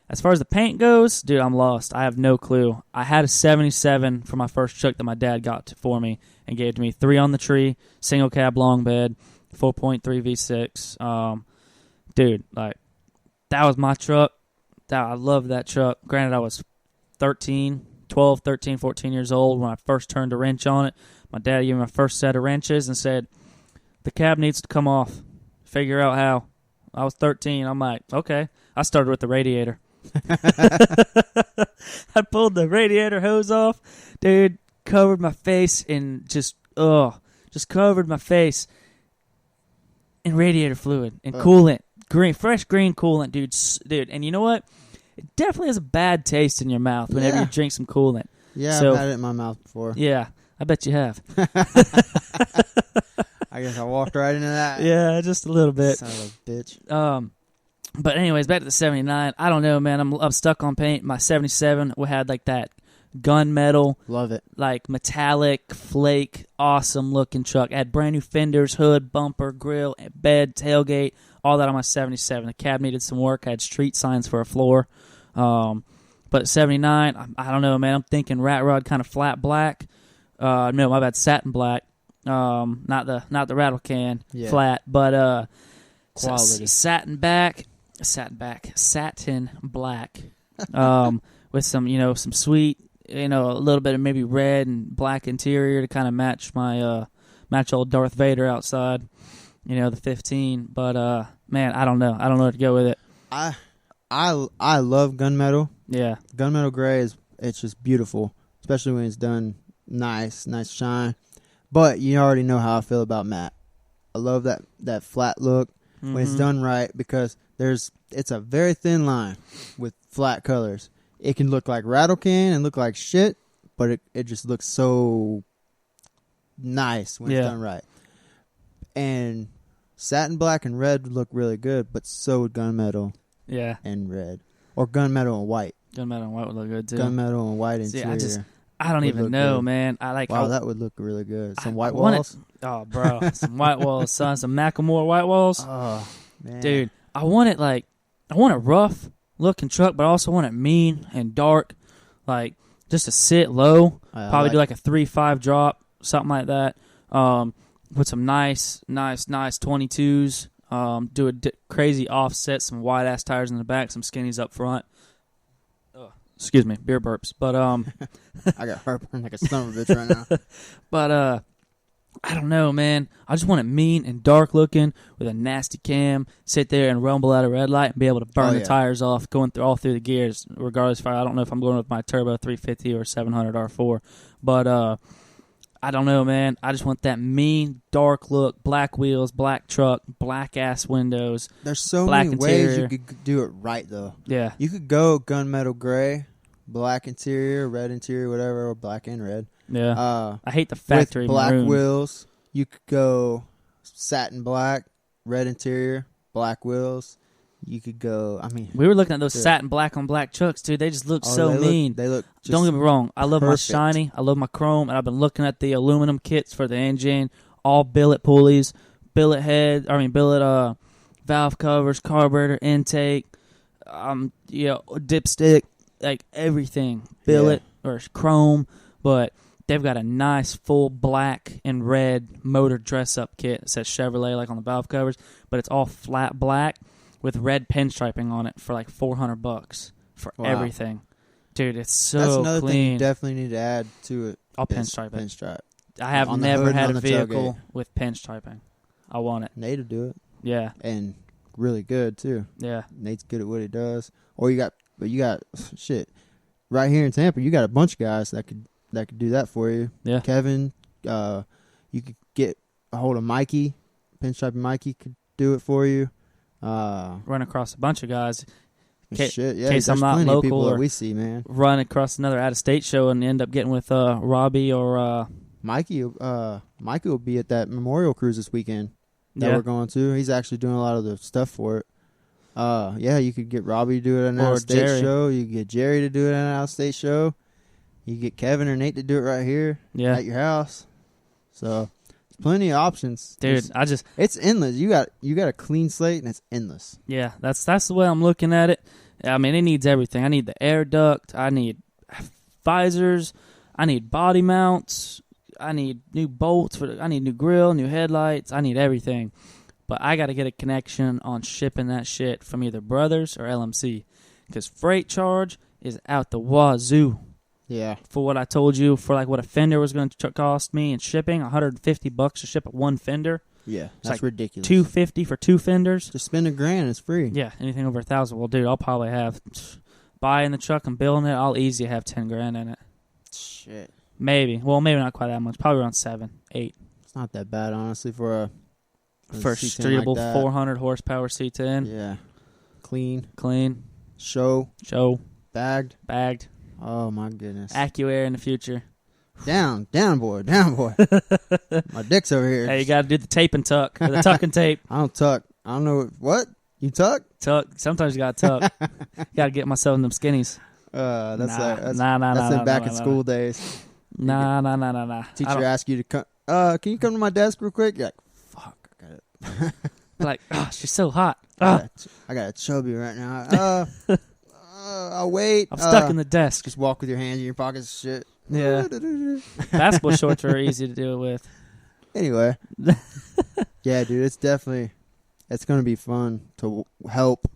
As far as the paint goes, dude, I'm lost. I have no clue. I had a 77 for my first truck that my dad got for me and gave to me. 3 on the tree, single cab long bed. 4.3 V6. Dude, like, that was my truck. I love that truck. Granted, I was 13, 14 years old when I first turned a wrench on it. My dad gave me my first set of wrenches and said, the cab needs to come off. Figure out how. I was 13. I'm like, okay. I started with the radiator. I pulled the radiator hose off. Dude, covered my face in just covered my face in radiator fluid and coolant, fresh green coolant, dude. And you know what? It definitely has a bad taste in your mouth whenever you drink some coolant. Yeah, I've had it in my mouth before. Yeah, I bet you have. I guess I walked right into that. Yeah, just a little bit. Son of a bitch. But anyways, back to the 79. I don't know, man. I'm stuck on paint. My 77 had like that gunmetal, love it, like metallic flake, awesome looking truck. It had brand new fenders, hood, bumper, grill, bed, tailgate, all that on my 77. The cab needed some work. I had street signs for a floor. But 79, I don't know, man. I'm thinking rat rod, kind of flat black. No, my bad, satin black. Not the rattle can flat, but quality satin black. With some some sweet, a little bit of maybe red and black interior to kind of match my match old Darth Vader outside, the 15. But man, I don't know where to go with it. I love gunmetal. Yeah, gunmetal gray it's just beautiful, especially when it's done nice shine. But you already know how I feel about matte. I love that flat look when it's done right, because it's a very thin line with flat colors. It can look like rattle can and look like shit, but it just looks so nice when it's done right. And satin black and red would look really good, but so would gunmetal and red. Or gunmetal and white. Gunmetal and white would look good too. Gunmetal and white interior. I don't even know, good. Man. That would look really good. Some white walls. Oh, bro. Some white walls, son. Some Macklemore white walls. Oh, man. Dude, I want a rough looking truck, but I also want it mean and dark. Like, just to sit low. Probably do like a 3.5 drop, something like that. With some nice 22s. Do a crazy offset, some wide ass tires in the back, some skinnies up front. Excuse me, beer burps. But I got heartburn like a son of a bitch right now. But I don't know, man. I just want it mean and dark looking with a nasty cam. Sit there and rumble at a red light and be able to burn the tires off, going all through the gears. Regardless, I don't know if I'm going with my turbo 350 or 700 R4. But I don't know, man. I just want that mean, dark look, black wheels, black truck, black ass windows. There's so black many interior. ways you could do it right, though. Yeah, you could go gunmetal gray, black interior, red interior, whatever, or black and red. Yeah, I hate the factory with black maroon. wheels. You could go satin black, red interior, black wheels. You could go. We were looking at those satin black on black trucks, dude. They just look so mean. They look. Just don't get me wrong. I love perfect. my shiny. I love my chrome, and I've been looking at the aluminum kits for the engine. All billet pulleys, billet valve covers, carburetor intake. dipstick, like everything, billet or chrome, but they've got a nice full black and red motor dress-up kit. It says Chevrolet like on the valve covers, but it's all flat black with red pinstriping on it for like $400 for everything. Dude, it's so clean. That's another thing you definitely need to add to it. I'll pinstripe it. Pinstripe. I have never had a vehicle with pinstriping. I want it. Nate'll do it. Yeah. And really good too. Yeah. Nate's good at what he does. Or you got shit. Right here in Tampa, you got a bunch of guys that could do that for you. Yeah. Kevin, you could get a hold of Mikey. Pinstriping Mikey could do it for you. Run across a bunch of guys. Shit, yeah. Case There's I'm not plenty local of people or that we see, man. Run across another out-of-state show and end up getting with Robbie or Mikey. Mikey will be at that Memorial Cruise this weekend that we're going to. He's actually doing a lot of the stuff for it. Yeah, you could get Robbie to do it at an out-of-state show. You could get Jerry to do it at an out-of-state show. You could get Kevin or Nate to do it right here at your house. So there's plenty of options, dude. It's endless. You got a clean slate and it's endless. Yeah, that's the way I'm looking at it. I mean, it needs everything. I need the air duct. I need visors. I need body mounts. I need new bolts. I need new grill, new headlights. I need everything. But I got to get a connection on shipping that shit from either Brothers or LMC. Because freight charge is out the wazoo. Yeah. For what I told you, for like what a fender was going to cost me and shipping, $150 to ship one fender. Yeah, that's like ridiculous. $250 for two fenders. Just spend $1,000, it's free. Yeah, anything over $1,000. Well, dude, I'll probably have buying the truck and building it. I'll easily have $10,000 in it. Shit. Maybe. Well, maybe not quite that much. Probably around 7, 8. It's not that bad, honestly, for a streetable like 400 horsepower C10. Yeah. Clean. Show. Bagged. Oh my goodness. AccuAir in the future. Down, boy. My dick's over here. Hey, you got to do the tape and tuck, or the tuck and tape. I don't tuck. I don't know what. You tuck? Tuck. Sometimes you got to tuck. Got to get myself in them skinnies. That's in back in school days. Nah. Teacher asked you to come. Can you come to my desk real quick? You're like, fuck, I got it. Like, oh, she's so hot. I got a chubby right now. I'll wait. I'm stuck in the desk. Just walk with your hands in your pockets and shit. Yeah. Basketball shorts are easy to deal with. Anyway. Yeah, dude, it's going to be fun to help,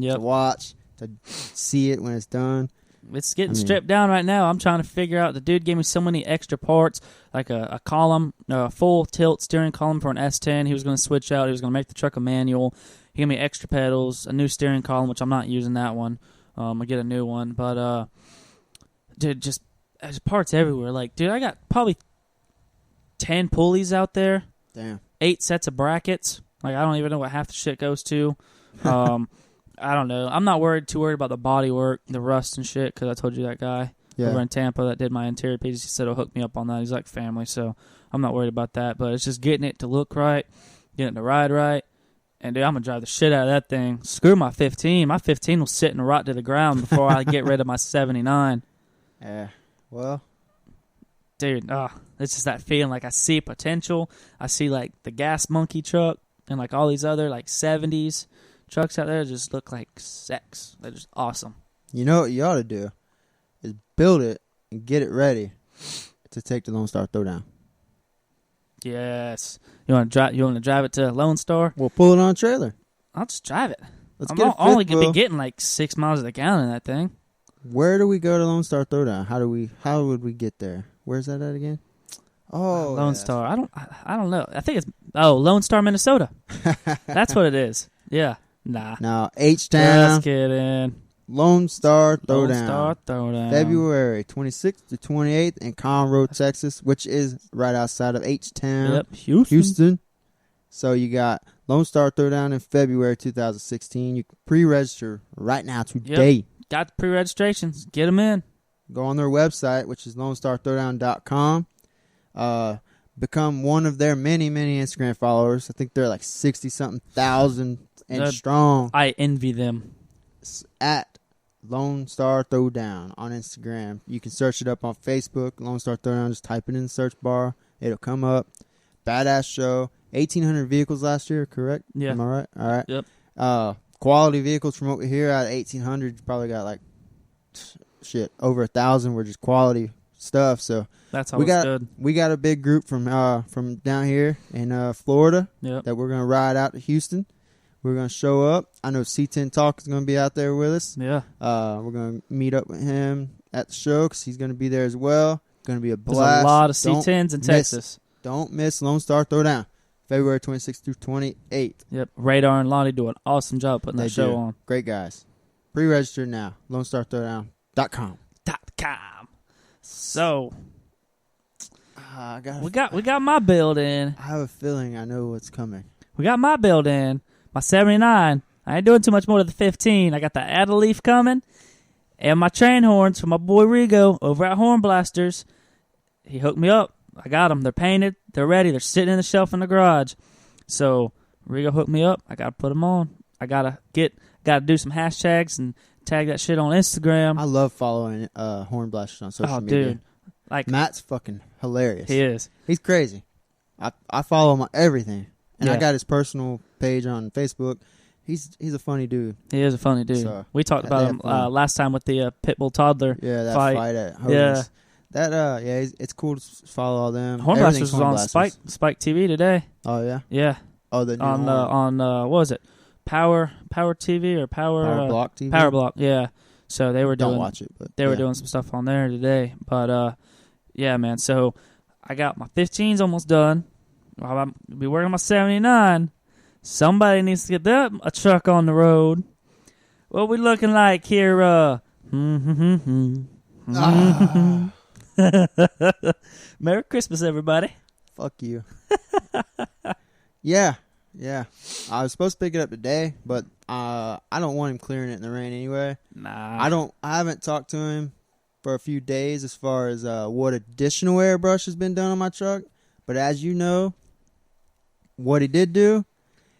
to watch, to see it when it's done. It's getting stripped down right now. I'm trying to figure out. The dude gave me so many extra parts, like a column, a full tilt steering column for an S10. He was going to switch out. He was going to make the truck a manual. He gave me extra pedals, a new steering column, which I'm not using that one. I'll get a new one. But, dude, just there's parts everywhere. Like, dude, I got probably 10 pulleys out there. Damn. 8 sets of brackets. Like, I don't even know what half the shit goes to. I don't know. I'm not too worried about the body work, the rust and shit, because I told you that guy over in Tampa that did my interior pieces. He said he'll hook me up on that. He's like family, so I'm not worried about that. But it's just getting it to look right, getting it to ride right. And, dude, I'm going to drive the shit out of that thing. Screw my 15. My 15 will sit and rot to the ground before I get rid of my 79. Yeah. Well. Dude, it's just that feeling like I see potential. I see, like, the Gas Monkey truck and, like, all these other, like, 70s trucks out there just look like sex. They're just awesome. You know what you ought to do is build it and get it ready to take to Lone Star Throwdown. Yes. You want to drive it to Lone Star? We'll pull it on a trailer. I'll just drive it. I'm only going to be getting like 6 miles to the gallon in that thing. Where do we go to Lone Star Throwdown? How would we get there? Where's that at again? Oh, Lone Star. I don't know. I think it's Lone Star, Minnesota. That's what it is. Yeah. Nah. No, H-Town. Just kidding. Lone Star Throwdown. Lone Star Throwdown. February 26th to 28th in Conroe, Texas, which is right outside of H-Town. Yep, Houston. So you got Lone Star Throwdown in February 2016. You can pre-register right now today. Yep. Got the pre-registrations. Get them in. Go on their website, which is LoneStarThrowdown.com. Become one of their many, many Instagram followers. I think they're like 60-something thousand and strong. I envy them. It's at Lone Star Throwdown on Instagram. You can search it up on Facebook. Lone Star Throwdown. Just type it in the search bar. It'll come up. Badass show. 1,800 vehicles last year, correct? Yeah. Am I right? All right. Yep. quality vehicles from over here. Out of 1,800, you probably got like over 1,000 were just quality stuff. So that's always good. We got a big group from down here in Florida that we're gonna ride out to Houston. We're gonna show up. I know C10 Talk is gonna be out there with us. Yeah. We're gonna meet up with him at the show because he's gonna be there as well. Gonna be a blast. There's a lot of C10s in Texas. Don't miss Lone Star Throwdown, February 26th through 28th. Yep. Radar and Lonnie do an awesome job putting that show on. Great guys. Pre-register now. LoneStarThrowdown.com. So we got my build in. I have a feeling I know what's coming. We got my build in. My 79. I ain't doing too much more to the 15. I got the Add a Leaf coming. And my train horns for my boy Rigo over at Horn Blasters. He hooked me up. I got them. They're painted. They're ready. They're sitting in the shelf in the garage. So Rigo hooked me up. I got to put them on. I got to do some hashtags and tag that shit on Instagram. I love following Horn Blasters on social media. Dude. Like, Matt's fucking hilarious. He is. He's crazy. I follow him on everything. And I got his personal page on Facebook. He's a funny dude. He is a funny dude. So, we talked about him last time with the Pitbull Toddler fight at Hogan's. It's cool to follow all them. Horn Blasters was on Spike TV today. Oh, yeah? Yeah. Oh, the new on what was it? Power TV or Power Block TV? Power Block, yeah. So they were doing... Don't watch it, but... They were doing some stuff on there today. But, yeah, man. So I got my 15s almost done. I'll be working on my 79. Somebody needs to get a truck on the road. What we looking like here? Merry Christmas, everybody. Fuck you. Yeah. I was supposed to pick it up today, but I don't want him clearing it in the rain anyway. Nah. I haven't talked to him for a few days as far as what additional airbrush has been done on my truck. But as you know, what he did do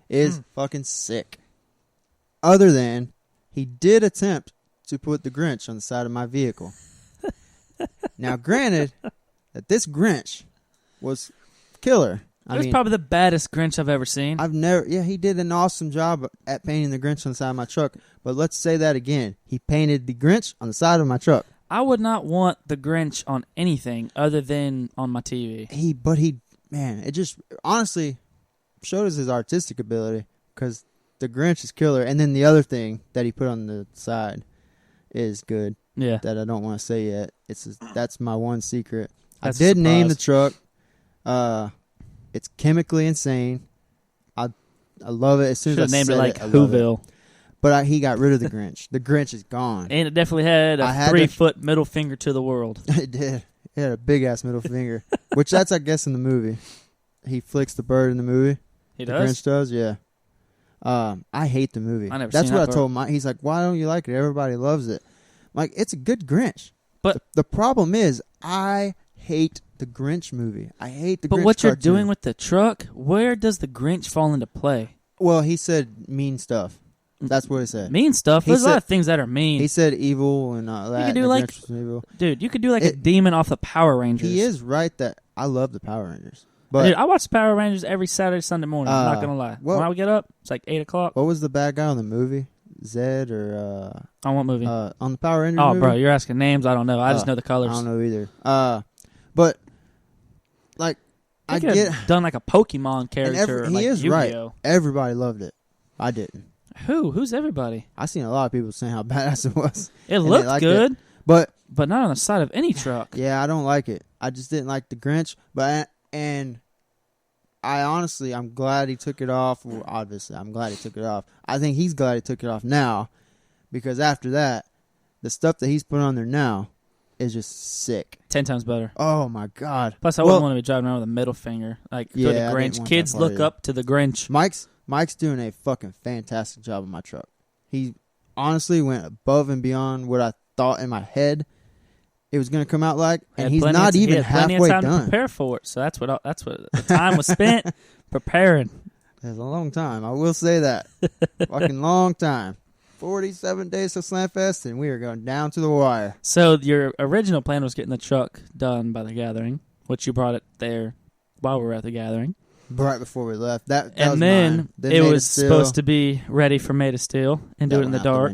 is fucking sick. Other than he did attempt to put the Grinch on the side of my vehicle. Now, granted, that this Grinch was killer. It was probably the baddest Grinch I've ever seen. He did an awesome job at painting the Grinch on the side of my truck. But let's say that again. He painted the Grinch on the side of my truck. I would not want the Grinch on anything other than on my TV. It just honestly showed us his artistic ability because the Grinch is killer. And then the other thing that he put on the side is good. Yeah. That I don't want to say yet. That's my one secret. That's I did name the truck. It's chemically insane. I love it. As soon as I named said it like I love Whoville. it. But he got rid of the Grinch. The Grinch is gone. And it definitely had a 3-foot middle finger to the world. It did. It had a big ass middle finger, which that's I guess in the movie. He flicks the bird in the movie. He does? Grinch does, yeah. I hate the movie. I never That's seen what that I told Mike. He's like, "Why don't you like it? Everybody loves it." I'm like, it's a good Grinch. But the problem is, I hate the Grinch movie. I hate the Grinch But what cartoon. you're doing with the truck, where does the Grinch fall into play? Well, he said mean stuff. That's what he said. Mean stuff? There's a lot of things that are mean. He said evil and all that. You could do like, dude, you could do like a demon off the Power Rangers. He is right that I love the Power Rangers. But dude, I watch Power Rangers every Saturday, Sunday morning. I'm not going to lie. When I get up, it's like 8 o'clock. What was the bad guy on the movie? Zed or... on what movie? On the Power Rangers movie? Bro, you're asking names. I don't know. I just know the colors. I don't know either. But, like, I get... done like a Pokemon character. He is Yu-Gi-Oh. Right. Everybody loved it. I didn't. Who's everybody? I seen a lot of people saying how badass it was. It looked good. It. But not on the side of any truck. Yeah, I don't like it. I just didn't like the Grinch. And I honestly, I'm glad he took it off. Well, obviously, I'm glad he took it off. I think he's glad he took it off now. Because after that, the stuff that he's put on there now is just sick. 10 times better. Oh, my God. Plus, I wouldn't want to be driving around with a middle finger. Like, go to Grinch. Kids look up to the Grinch. Mike's doing a fucking fantastic job on my truck. He honestly went above and beyond what I thought in my head it was going to come out like, and he's not even halfway done. To prepare for it, so that's what the time was spent preparing. It's a long time, I will say that. Fucking long time. 47 days to Slamfest, and we are going down to the wire. So your original plan was getting the truck done by the gathering, which you brought it there while we were at the gathering. right before we left. That and was then mine. it was supposed to be ready for Made of Steel and do it in the dark.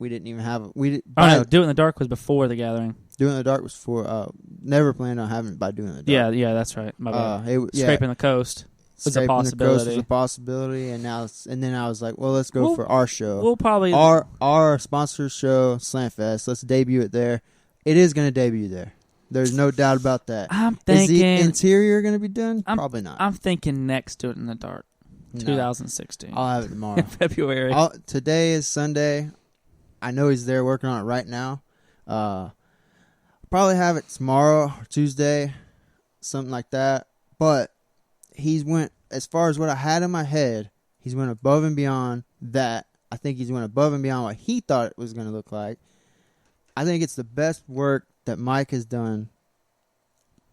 We didn't even have it. No, do it in the dark was before the gathering. Do it in the dark was for never planned on having it by doing it in the dark. Yeah, that's right. My bad. Yeah. Scraping the coast was a possibility. The coast was a possibility, and then I was like, well, let's go for our show. We'll probably our sponsor show, Slamfest. Let's debut it there. It is going to debut there. There's no doubt about that. I'm thinking, is the interior going to be done? Probably not. I'm thinking next Do It in the Dark, 2016. I'll have it tomorrow. February. Today is Sunday. I know he's there working on it right now. Probably have it tomorrow or Tuesday, something like that. But he's went, as far as what I had in my head, he's went above and beyond that. I think he's went above and beyond what he thought it was going to look like. I think it's the best work that Mike has done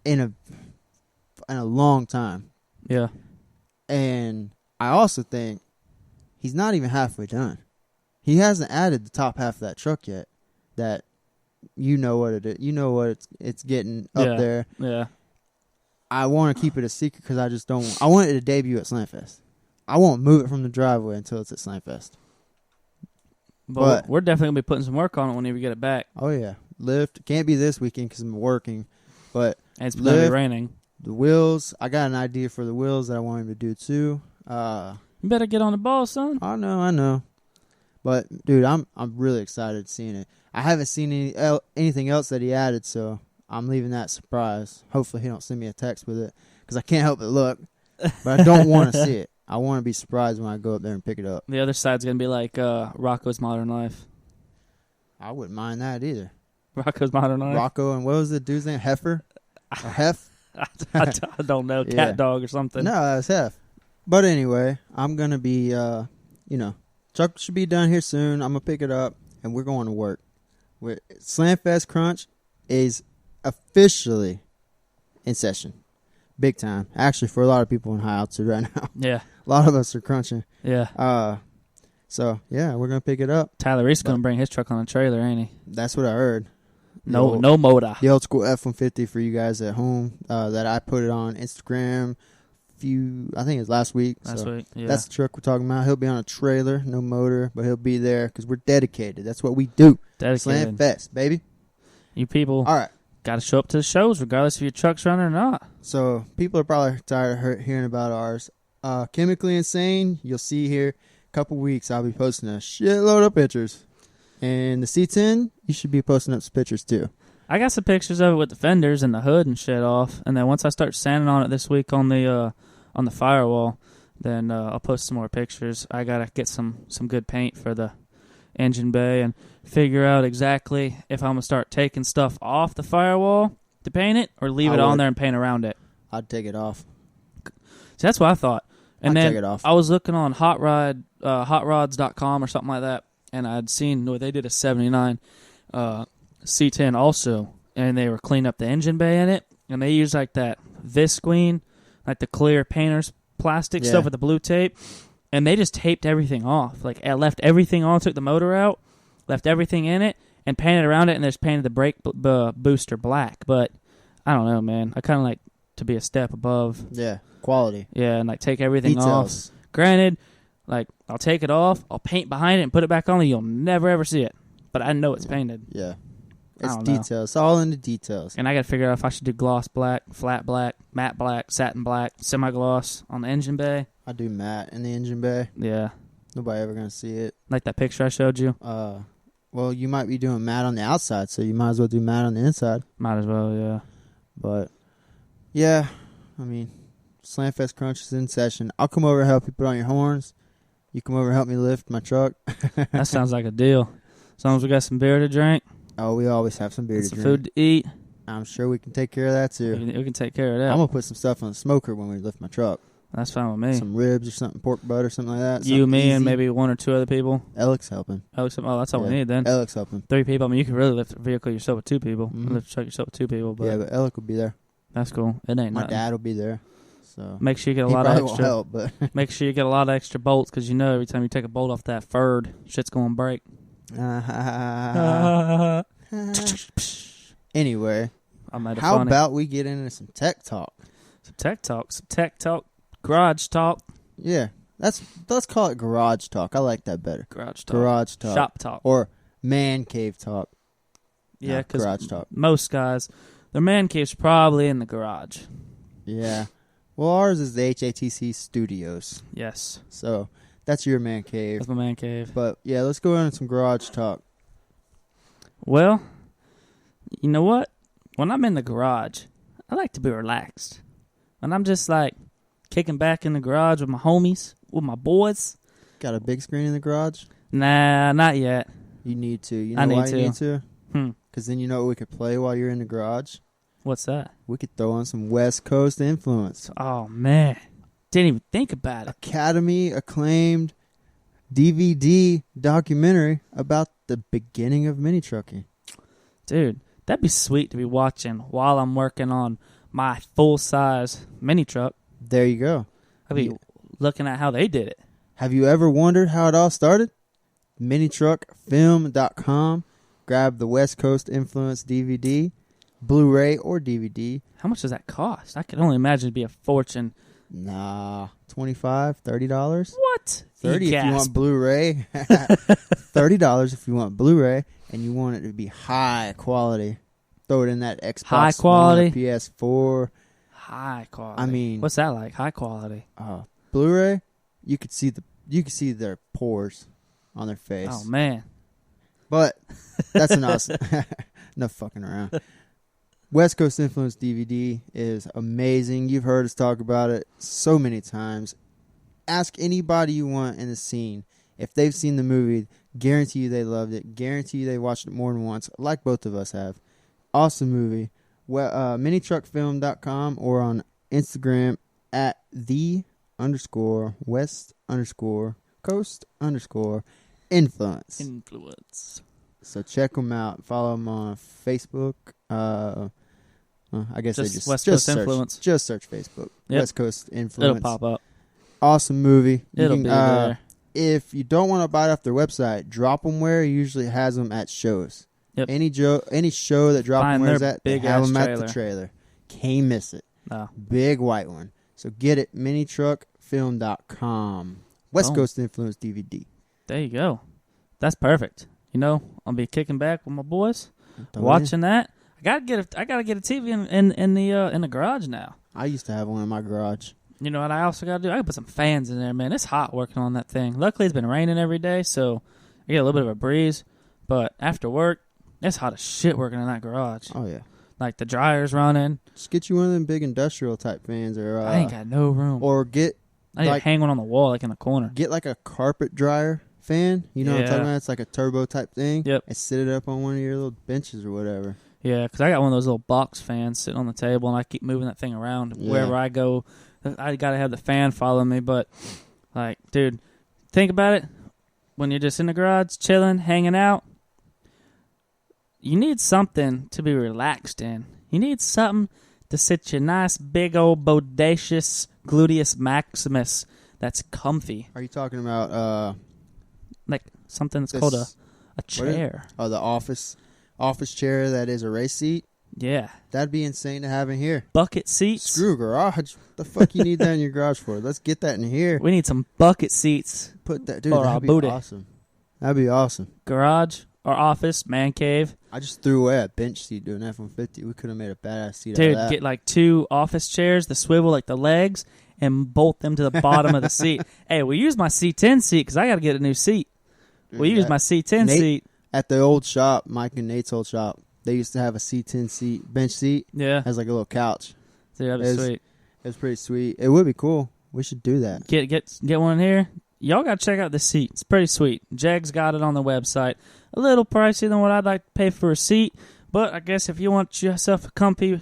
in a long time. Yeah. And I also think he's not even halfway done. He hasn't added the top half of that truck yet. That you know what it is. You know what it's getting up there. Yeah. I want to keep it a secret because I just don't. I want it to debut at Slamfest. I won't move it from the driveway until it's at Slamfest. But we're definitely gonna be putting some work on it whenever we get it back. Oh yeah, lift can't be this weekend because I'm working, but and it's gonna be raining. The wheels. I got an idea for the wheels that I want him to do too. You better get on the ball, son. I know. But dude, I'm really excited seeing it. I haven't seen anything else that he added, so I'm leaving that surprise. Hopefully he don't send me a text with it because I can't help but look. But I don't want to see it. I want to be surprised when I go up there and pick it up. The other side's going to be like Rocco's Modern Life. I wouldn't mind that either. Rocco's Modern Life? Rocco, and what was the dude's name? Heifer? Or Hef? I don't know. Cat Dog or something. No, that was Hef. But anyway, I'm going to be, truck should be done here soon. I'm going to pick it up, and we're going to work. Slamfest Crunch is officially in session. Big time. Actually, for a lot of people in high altitude right now. Yeah. A lot of us are crunching. Yeah. So, yeah, we're going to pick it up. Tyler Reese going to bring his truck on a trailer, ain't he? That's what I heard. No motor. The old school F-150 for you guys at home that I put it on Instagram I think it was last week. Last week, yeah. That's the truck we're talking about. He'll be on a trailer, no motor, but he'll be there because we're dedicated. That's what we do. Dedicated. Slamfest, baby. You people all right. Got to show up to the shows regardless if your truck's running or not. So people are probably tired of hearing about ours. Chemically Insane, you'll see here a couple weeks I'll be posting a shitload of pictures. And the C10, you should be posting up some pictures too. I got some pictures of it with the fenders and the hood and shit off. And then once I start sanding on it this week on the firewall, then I'll post some more pictures. I got to get some good paint for the engine bay and figure out exactly if I'm going to start taking stuff off the firewall to paint it or leave it on there and paint around it. I'd take it off. So that's what I thought. And I'd then take it off. I was looking on hotrods.com or something like that, and I'd seen they did a 79 C10 also, and they were cleaning up the engine bay in it, and they used like that visqueen, like the clear painter's plastic stuff with the blue tape, and they just taped everything off. Like, I left everything on, took the motor out, left everything in it, and painted around it, and just painted the brake booster black. But I don't know, man. I kind of like to be a step above. Yeah, quality. Yeah, and like take everything Details. off. Granted, like I'll take it off, I'll paint behind it and put it back on, and you'll never ever see it. But I know it's painted. Yeah. It's details. It's all in the details. And I got to figure out if I should do gloss black, flat black, matte black, satin black, semi-gloss on the engine bay. I do matte in the engine bay. Yeah. Nobody ever going to see it. Like that picture I showed you? Well, you might be doing matte on the outside, so you might as well do matte on the inside. Might as well, yeah. But, yeah, I mean, Slamfest Crunch is in session. I'll come over and help you put on your horns. You come over and help me lift my truck. That sounds like a deal. As long as we got some beer to drink. Oh, we always have some beer to drink. Some food to eat. I'm sure we can take care of that, too. We can take care of that. I'm going to put some stuff on the smoker when we lift my truck. That's fine with me. Some ribs or something, pork butt or something like that. You, me, easy. and maybe one or two other people. Alex helping. Oh, that's all we need then. Alex helping. 3 people. I mean, you can really lift a vehicle yourself with 2 people. Mm-hmm. Lift a truck yourself with 2 people. But yeah, but Alex will be there. That's cool. It ain't My nothing. dad will be there. So make sure you get a lot of extra. Won't help, but make sure you get a lot of extra bolts because you know every time you take a bolt off that furred, shit's going to break. Anyway, how about we get into some tech talk? Some tech talk, garage talk. Yeah, let's call it garage talk. I like that better. Garage talk. Garage talk. Shop talk. Or man cave talk. Yeah, Not garage talk. Most guys, their man cave's probably in the garage. Yeah. Well, ours is the HATC Studios. Yes. So that's your man cave. That's my man cave. But yeah, let's go into some garage talk. Well, you know what? When I'm in the garage, I like to be relaxed. When I'm just like kicking back in the garage with my homies, with my boys. Got a big screen in the garage? Nah, not yet. You need to. You know I need why to. you need to? Because Hmm. then you know what we could play while you're in the garage? What's that? We could throw on some West Coast influence. Oh, man. Didn't even think about it. Academy acclaimed DVD documentary about the beginning of mini trucking. Dude, that'd be sweet to be watching while I'm working on my full-size mini truck. There you go. I'd be looking at how they did it. Have you ever wondered how it all started? Minitruckfilm.com. Grab the West Coast Influence DVD, Blu-ray, or DVD. How much does that cost? I can only imagine it'd be a fortune. Nah, $25, $30. What? $30 if you want Blu-ray. $30 if you want Blu-ray, and you want it to be high quality. Throw it in that Xbox High quality? One or PS4. High quality. I mean, what's that like? High quality. Blu-ray, you could see their pores on their face. Oh man. But that's an awesome. No fucking around. West Coast Influence DVD is amazing. You've heard us talk about it so many times. Ask anybody you want in the scene. If they've seen the movie, guarantee you they loved it. Guarantee you they watched it more than once, like both of us have. Awesome movie. Well, minitruckfilm.com or on Instagram at @the_West_Coast_influence. So check them out. Follow them on Facebook. I guess just West Coast Influence. Just search Facebook. Yep. West Coast Influence. It'll pop up. Awesome movie. It'll be there. If you don't want to buy it off their website, drop them where. It usually has them at shows. Yep. Any show that drop them where is at, they have them at the trailer. Can't miss it. No. Big white one. So get it. Minitruckfilm.com. West Coast Influence DVD. There you go. That's perfect. You know, I'll be kicking back with my boys, watching that. I gotta get a TV in the garage now. I used to have one in my garage. You know what I also gotta do? I gotta put some fans in there, man. It's hot working on that thing. Luckily, it's been raining every day, so I get a little bit of a breeze. But after work, it's hot as shit working in that garage. Oh yeah, like the dryer's running. Just get you one of them big industrial type fans, or I ain't got no room. Or get I need to hang one on the wall, like in the corner. Get like a carpet dryer fan. You know what I'm talking about? It's like a turbo type thing. Yep. And sit it up on one of your little benches or whatever. Yeah, because I got one of those little box fans sitting on the table, and I keep moving that thing around wherever I go. I got to have the fan follow me, but, like, dude, think about it. When you're just in the garage, chilling, hanging out, you need something to be relaxed in. You need something to sit your nice, big old, bodacious gluteus maximus that's comfy. Are you talking about, like, something that's called a chair? Oh, the office chair that is a race seat? Yeah. That'd be insane to have in here. Bucket seats? Screw garage. The fuck you need that in your garage for? Let's get that in here. We need some bucket seats. Put that, dude, that'd be awesome. That'd be awesome. Garage or office, man cave. I just threw away a bench seat doing F-150. We could have made a badass seat Dude, out of that. get like 2 office chairs, the swivel, like the legs, and bolt them to the bottom of the seat. Hey, we use my C10 seat because I got to get a new seat. We use my C10 seat. At the old shop, Mike and Nate's old shop, they used to have a C10 seat, bench seat. Yeah. Has like a little couch. Dude, that'd be sweet. It was pretty sweet. It would be cool. We should do that. Get one here. Y'all got to check out the seat. It's pretty sweet. Jeg's got it on the website. A little pricey than what I'd like to pay for a seat, but I guess if you want yourself a comfy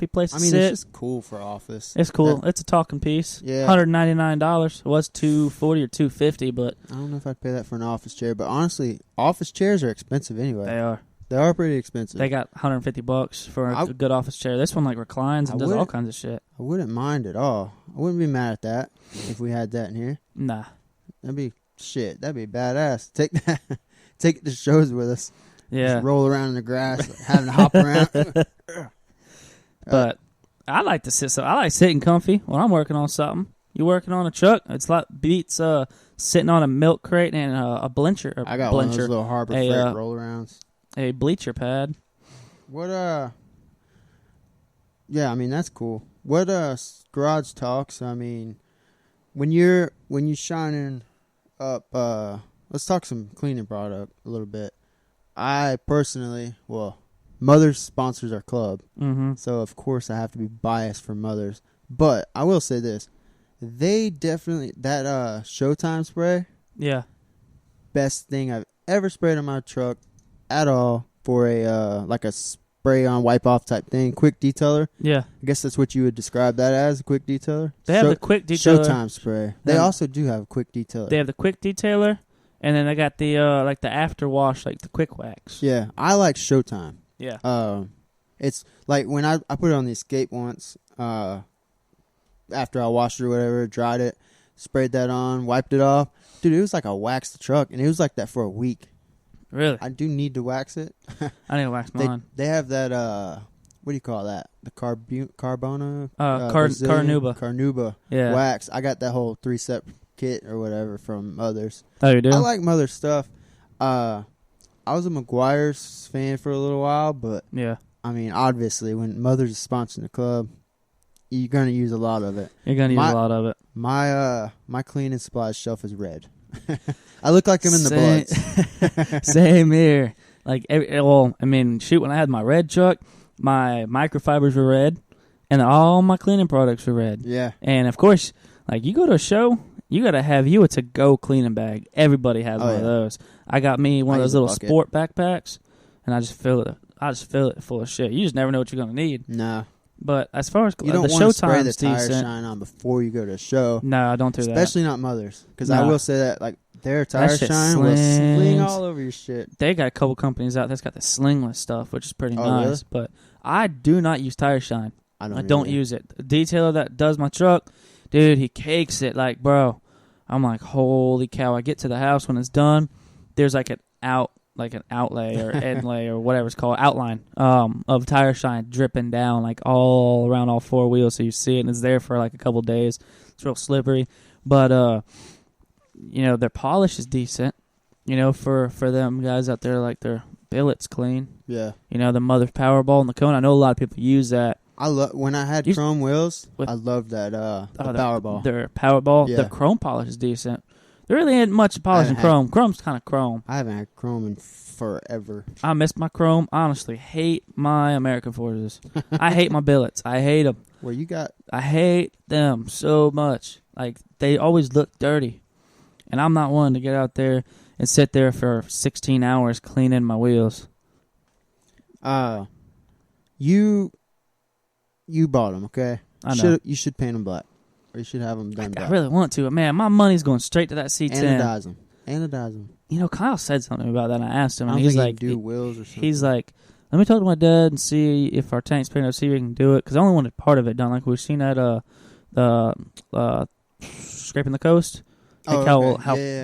place to sit. it's just cool for office. It's cool. It's a talking piece. Yeah. $199. It was $240 or $250, but I don't know if I'd pay that for an office chair, but honestly, office chairs are expensive anyway. they are. They are pretty expensive. They got $150 for a good office chair. This one like reclines and does all kinds of shit. I wouldn't mind at all. I wouldn't be mad at that if we had that in here. Nah. That'd be badass. Take that. Take it to shows with us. Yeah. Just roll around in the grass, having to hop around. But I like to sit. So I like sitting comfy when I'm working on something. You working on a truck? It's like beats sitting on a milk crate and a blencher. I got one of those little Harbor Freight roll-arounds. A bleacher pad. What Yeah, I mean that's cool. What garage talks? I mean, when you're shining up, let's talk some cleaning product a little bit. I personally, Mother's sponsors our club, so of course I have to be biased for Mother's. But I will say this: they definitely that Showtime spray. Yeah, best thing I've ever sprayed on my truck at all for a like a spray on wipe off type thing, quick detailer. Yeah, I guess that's what you would describe that as, a quick detailer. They have the quick detailer. Showtime spray. They also do have a quick detailer. They have the quick detailer, and then they got the like the after wash, like the quick wax. Yeah, I like Showtime. Yeah. It's like when I put it on the Escape once, after I washed it or whatever, dried it, sprayed that on, wiped it off. Dude, it was like I waxed the truck, and it was like that for a week. Really? I do need to wax it. I need to wax mine. They have that, what do you call that? The Carbona? Carnuba wax. I got that whole 3-step kit or whatever from Mother's. Oh, you do? I like Mother's stuff. I was a McGuire's fan for a little while, but yeah, I mean, obviously, when Mother's is sponsoring the club, you're gonna use a lot of it. You're gonna use a lot of it. My cleaning supplies shelf is red. I look like I'm in the Bloods. Same here. Like, I mean, shoot, when I had my red truck, my microfibers were red, and all my cleaning products were red. Yeah. And of course, like, you go to a show, you gotta have you a to-go cleaning bag. Everybody has one of those. I got me one of those little sport backpacks, and I just fill it full of shit. You just never know what you're gonna need. Nah. But as far as you don't want to spray the tire shine on before you go to a show. No, I don't do that. Especially not Mother's, because I will say that like their tire shine will sling all over your shit. They got a couple companies out that's got the slingless stuff, which is pretty nice. Really? But I do not use tire shine. I don't use it. The detailer that does my truck, dude, he cakes it like, bro. I'm like, holy cow! I get to the house when it's done. There's like an outlay or inlay or whatever it's called, outline of tire shine dripping down like all around all four wheels, so you see it, and it's there for like a couple days. It's real slippery, but you know, their polish is decent. You know, for them guys out there, like their billet's clean. Yeah. You know, the Mother's Powerball and the cone. I know a lot of people use that. I love when I had chrome wheels. I loved that the Powerball. Their Powerball, the chrome polish is decent. There really ain't much polish in chrome. Chrome's kind of chrome. I haven't had chrome in forever. I miss my chrome. I honestly hate my American Forces. I hate my billets. I hate them. Well, I hate them so much. Like, they always look dirty. And I'm not one to get out there and sit there for 16 hours cleaning my wheels. You bought them, okay? I know. You should paint them black. Or you should have them done black. I really want to. Man, my money's going straight to that C10. Anodize them. You know, Kyle said something about that, and I asked him. And he's like, do wheels or something. He's like, let me talk to my dad and see if our tank's painted up, see if we can do it. Because I only wanted part of it done. Like, we've seen that Scraping the Coast. Like how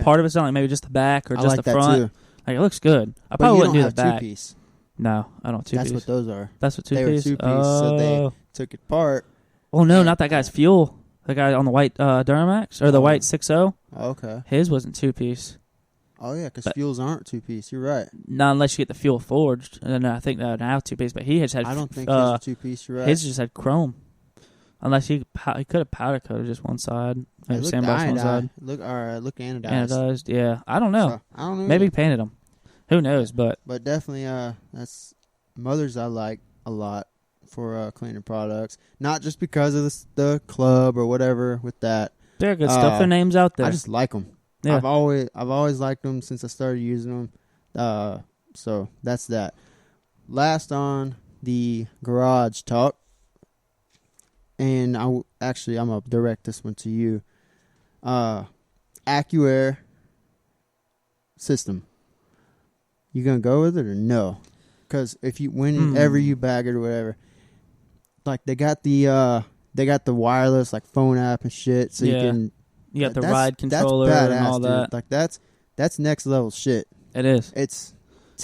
part of it's done, like maybe just the back or just the front. Too. Like, it looks good. I probably wouldn't do the back. Two-piece. No, I don't two-piece. That's what those are. That's what two-piece? They were two-piece, so they took it apart. Oh, no, not that guy's fuel. The guy on the white Duramax, or the white 6.0. Okay. His wasn't two-piece. Oh, yeah, because fuels aren't two-piece. You're right. Not unless you get the fuel forged. And I think that now two-piece, but he has had... I don't think his was two-piece. You're right. His just had chrome. Unless he could have powder coated just one side. Maybe sandblasted one side. Look anodized. Anodized, yeah. I don't know. I don't know. Maybe he painted them. Who knows? But definitely, that's Mother's I like a lot for cleaning products. Not just because of the club or whatever with that. They're good stuff. Their name's out there. I just like them. Yeah. I've always liked them since I started using them. So that's that. Last on the garage talk. And I'm gonna direct this one to you. AccuAir system. You gonna go with it or no? Because whenever you bag it or whatever, like they got the wireless like phone app and shit, so you got the ride controller and all that. Dude. Like that's next level shit. It is. It's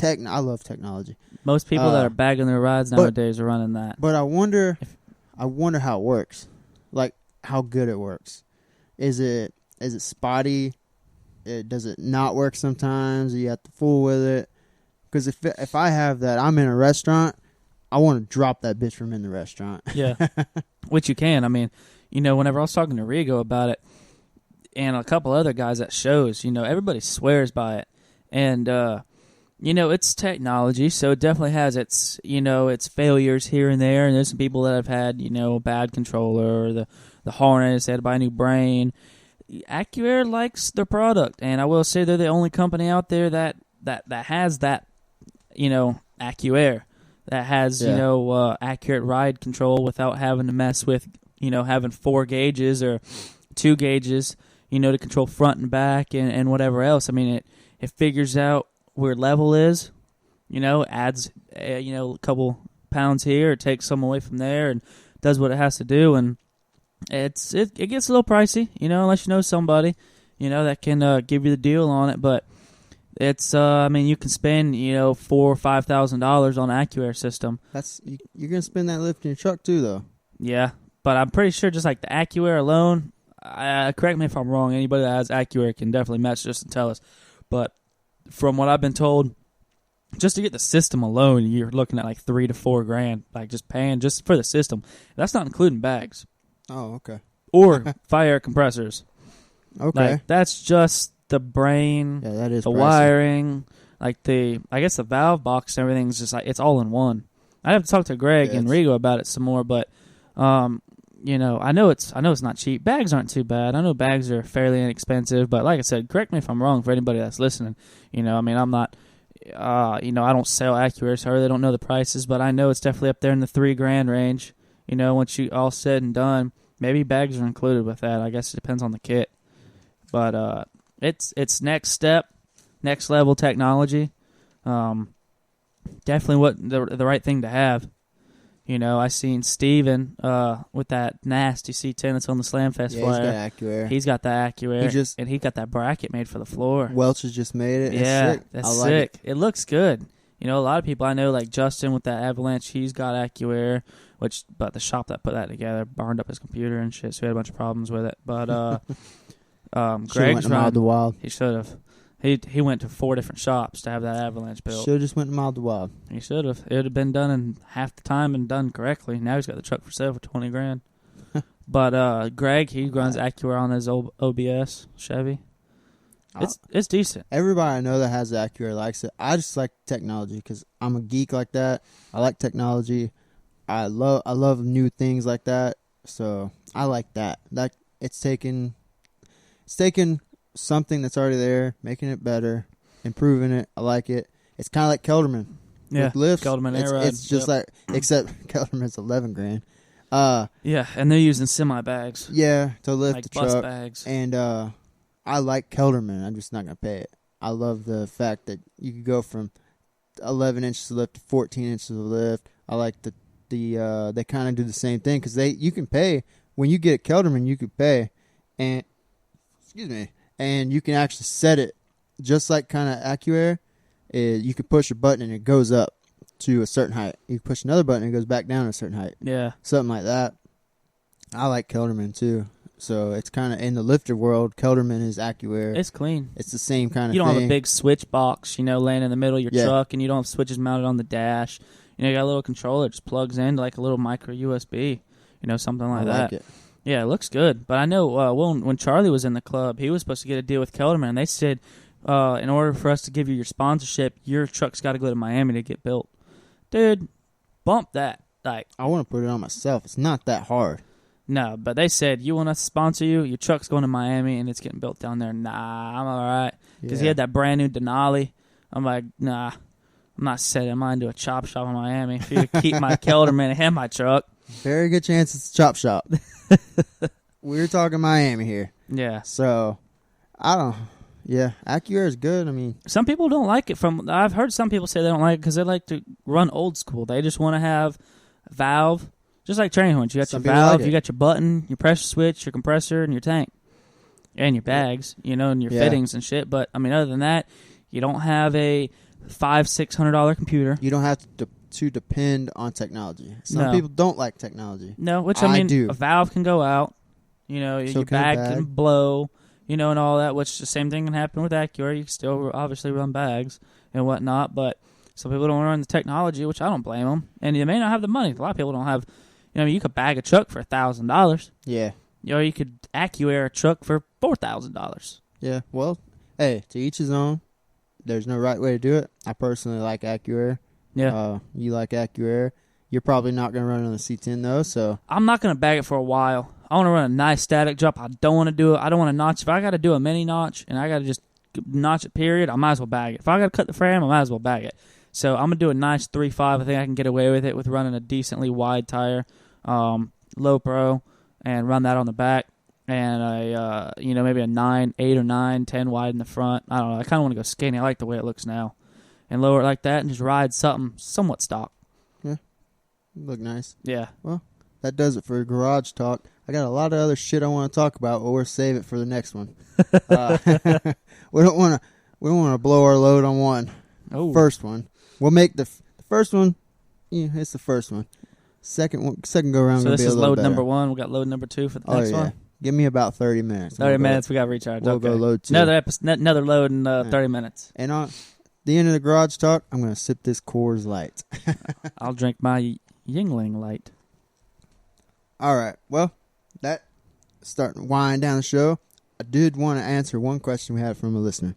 I love technology. Most people that are bagging their rides nowadays are running that. But I wonder I wonder how it works. Like, how good it works. Is it spotty? Does it not work sometimes? You have to fool with it. Because if I have that, I'm in a restaurant, I want to drop that bitch from in the restaurant. Yeah, which you can. I mean, whenever I was talking to Rigo about it, and a couple other guys at shows, everybody swears by it. And, it's technology, so it definitely has its failures here and there. And there's some people that have had, a bad controller, or the harness, they had to buy a new brain. AccuAir likes their product, and I will say they're the only company out there that has that, AccuAir, that has, accurate ride control without having to mess with, having 4 gauges or 2 gauges, to control front and back and whatever else. I mean, it figures out where level is, adds, a couple pounds here, or takes some away from there, and does what it has to do. And it gets a little pricey, unless you know somebody, that can give you the deal on it. But it's, you can spend, $4,000 or $5,000 on an AccuAir system. You're gonna spend that lifting your truck too, though. Yeah, but I'm pretty sure just like the AccuAir alone. Correct me if I'm wrong. Anybody that has AccuAir can definitely message us and tell us. But from what I've been told, just to get the system alone, you're looking at like $3,000 to $4,000, like just paying just for the system. That's not including bags. Oh, okay. Or fire compressors. Okay. Like, that's just the brain, yeah, that is the pricey. wiring, I guess the valve box and everything's just like, it's all in one. I'd have to talk to Greg and Rigo about it some more, but I know it's not cheap. Bags aren't too bad. I know bags are fairly inexpensive, but like I said, correct me if I'm wrong for anybody that's listening. I'm not, I don't sell AccuAir, so I really don't know the prices, but I know it's definitely up there in the $3,000 range. Once you all said and done, maybe bags are included with that. I guess it depends on the kit, but it's next step, next level technology. Definitely what the right thing to have. I seen Steven with that nasty C10 that's on the Slamfest flyer. He's got the AccuAir. And he got that bracket made for the floor. Welch has just made it. Yeah, sick. that's sick. It looks good. A lot of people I know, like Justin with that Avalanche, he's got AccuAir, but the shop that put that together burned up his computer and shit, so he had a bunch of problems with it. But Greg's Mild to Wild. He should have. He went to 4 different shops to have that Avalanche built. Should have just went Mild to Wild. He should have. It would have been done in half the time and done correctly. Now he's got the truck for sale for $20,000. But Greg, he runs AccuAir on his old OBS Chevy. It's decent. Everybody I know that has AccuAir likes it. I just like technology because I'm a geek like that. I like technology. I love new things like that. So I like that. Like it's taking something that's already there, making it better, improving it. I like it. It's kind of like Kelderman. Yeah, with lifts, Kelderman air it's just like, except Kelderman's $11,000. Yeah, and they're using semi bags. Yeah, to lift like the bus truck. bags. And I like Kelderman. I'm just not gonna pay it. I love the fact that you could go from 11 inches of lift to 14 inches of lift. I like they kind of do the same thing because you can pay when you get a Kelderman. You can pay, and and you can actually set it just like kind of AccuAir. You can push a button and it goes up to a certain height. You push another button and it goes back down to a certain height. Yeah, something like that. I like Kelderman too. So it's kind of in the lifter world. Kelderman is AccuAir. It's clean. It's the same kind of thing. You don't have a big switch box, laying in the middle of your truck, and you don't have switches mounted on the dash. You got a little controller that just plugs into like a little micro USB, something like that. It. Yeah, it looks good. But I know when Charlie was in the club, he was supposed to get a deal with Kelderman, and they said in order for us to give you your sponsorship, your truck's got to go to Miami to get built. Dude, bump that. Like, I want to put it on myself. It's not that hard. No, but they said, you want us to sponsor you? Your truck's going to Miami, and it's getting built down there. Nah, I'm all right. Because he had that brand new Denali. I'm like, nah, I'm not setting mine to a chop shop in Miami for you to keep my Kelderman and my truck. Very good chance it's a chop shop. We're talking Miami here. Yeah. So, I don't... Yeah, AccuAir is good. I mean... Some people don't like it. I've heard some people say they don't like it because they like to run old school. They just want to have a valve... Just like training horns. You got your valve, you got your button, your pressure switch, your compressor, and your tank. And your bags, and your fittings and shit. But, other than that, you don't have a $500-$600 computer. You don't have to to depend on technology. Some No. people don't like technology. No, which I mean, do. a valve can go out. You know, So your can a bag bag. can blow. You know, and all that. Which the same thing can happen with Acura. You can still obviously run bags and whatnot, but some people don't run the technology, which I don't blame them. And you may not have the money. A lot of people don't have. You know, you could bag a truck for $1,000. Yeah. You know, you could Acura a truck for $4,000. Yeah. Well, hey, to each his own. There's no right way to do it. I personally like Acura. Yeah. You like Acura. You're probably not going to run on the C10 though, so. I'm not going to bag it for a while. I want to run a nice static drop. I don't want to do it. I don't want to notch. If I got to do a mini notch and I got to just notch it, period, I might as well bag it. If I got to cut the frame, I might as well bag it. So I'm going to do a nice 3.5. I think I can get away with it with running a decently wide tire, low pro, and run that on the back. And maybe a 9, 8 or 9, 10 wide in the front. I don't know. I kind of want to go skinny. I like the way it looks now. And lower it like that and just ride something somewhat stock. Yeah. Look nice. Yeah. Well, that does it for garage talk. I got a lot of other shit I want to talk about, but we'll save it for the next one. We don't want to blow our load on one. Oh. First one. We'll make the first one. Yeah, it's the first one. Second go around. So this be a is little load better. number 1. We got load number 2 for the next one. Give me about 30 minutes. 30 minutes. We got to recharge. We'll Okay. go load 2. Another load in 30 minutes. And on the end of the garage talk, I'm going to sip this Coors Light. I'll drink my Yingling Light. All right. Well, that starting to wind down the show. I did want to answer one question we had from a listener.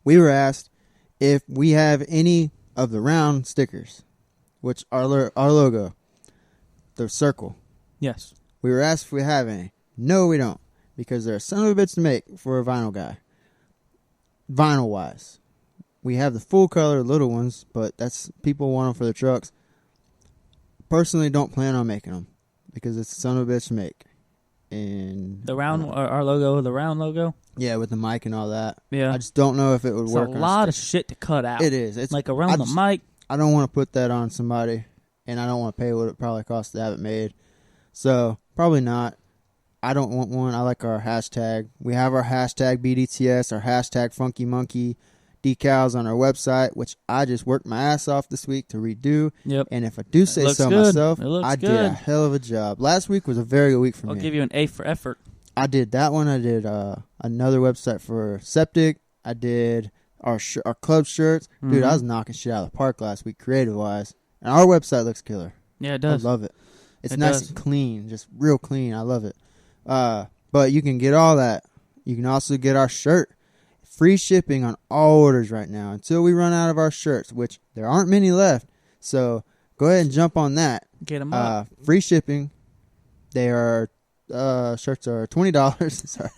We were asked if we have any of the round stickers, which are our logo, the circle. Yes. We were asked if we have any. No, we don't, because they're a son of a bitch to make for a vinyl guy. Vinyl-wise. We have the full color little ones, but that's people want them for their trucks. Personally, don't plan on making them because it's a son of a bitch to make. And The round, our logo, the round logo. yeah, with the mic and all that. Yeah. I just don't know if it would It's work. a lot of shit to cut out. It is. It's like around the mic. I don't want to put that on somebody, and I don't want to pay what it probably costs to have it made. So probably not. I don't want one. I like our hashtag. We have our hashtag BDTS, our hashtag Funky Monkey decals on our website, which I just worked my ass off this week to redo. Yep. And if I do say so good. myself, It looks I did a good. hell of a job. Last week was a very good week for I'll me. give you an A for effort. I did that one. I did another website for Septic. I did our club shirts. Dude, I was knocking shit out of the park last week, creative-wise. And our website looks killer. Yeah, it does. I love it. It's It nice does. and clean, just real clean. I love it. But you can get all that. You can also get our shirt. Free shipping on all orders right now until we run out of our shirts, which there aren't many left. So go ahead and jump on that. Get them up. Free shipping. They are shirts are $20. Sorry,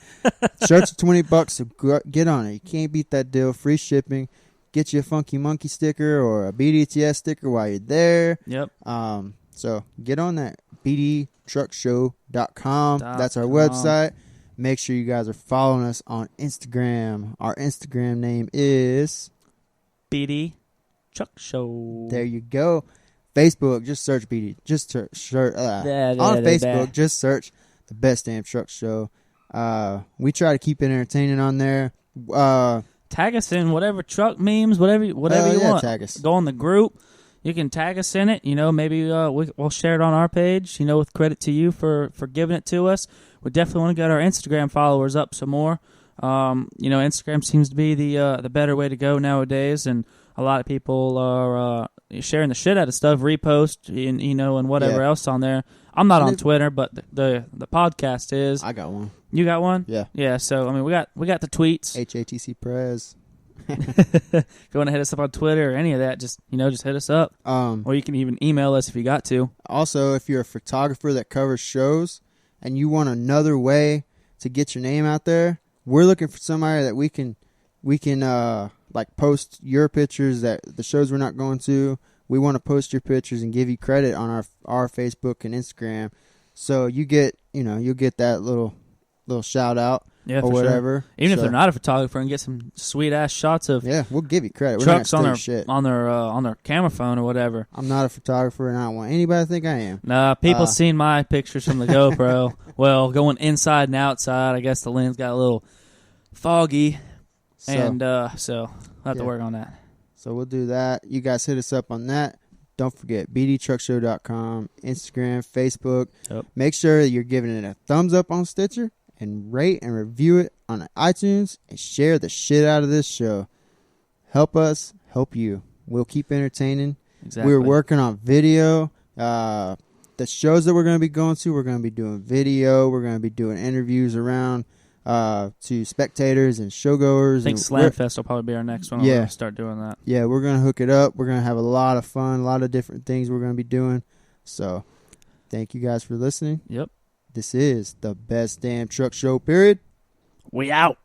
shirts are $20. So get on it. You can't beat that deal. Free shipping. Get you a Funky Monkey sticker or a BDTS sticker while you're there. Yep. So get on that. BDTruckshow.com. That's our website. Make sure you guys are following us on Instagram. Our Instagram name is BD Truck Show. There you go. Facebook, just search BD. Just search on Facebook. Just search the Best Damn Truck Show. We try to keep it entertaining on there. Tag us in whatever truck memes, whatever you want. Tag us. Go on the group. You can tag us in it. You know, maybe we'll share it on our page. You know, with credit to you for giving it to us. We definitely want to get our Instagram followers up some more. You know, Instagram seems to be the better way to go nowadays, and a lot of people are sharing the shit out of stuff, repost, and whatever else on there. I'm not on Twitter, but the podcast is. I got one. You got one? Yeah. Yeah. So I mean, we got the tweets. HATC Prez. If you want to hit us up on Twitter or any of that, just hit us up. Or you can even email us if you got to. Also, if you're a photographer that covers shows and you want another way to get your name out there, we're looking for somebody that we can like post your pictures that the shows we're not going to. We want to post your pictures and give you credit on our Facebook and Instagram. So you'll get that little shout out. Yeah, or whatever. Sure. Even if they're not a photographer, and get some sweet ass shots of we'll give you credit. Trucks on their camera phone or whatever. I'm not a photographer, and I don't want anybody to think I am. Nah, people seen my pictures from the GoPro. Well, going inside and outside. I guess the lens got a little foggy, so we'll have to work on that. So we'll do that. You guys hit us up on that. Don't forget, bdtruckshow.com, Instagram, Facebook. Yep. Make sure that you're giving it a thumbs up on Stitcher and rate and review it on iTunes and share the shit out of this show. Help us, help you. We'll keep entertaining. Exactly. We're working on video. The shows that we're going to be going to, we're going to be doing video. We're going to be doing interviews around to spectators and showgoers. I think Slamfest will probably be our next one. Yeah. We'll start doing that. Yeah, we're going to hook it up. We're going to have a lot of fun, a lot of different things we're going to be doing. So, thank you guys for listening. Yep. This is the best damn truck show, period. We out.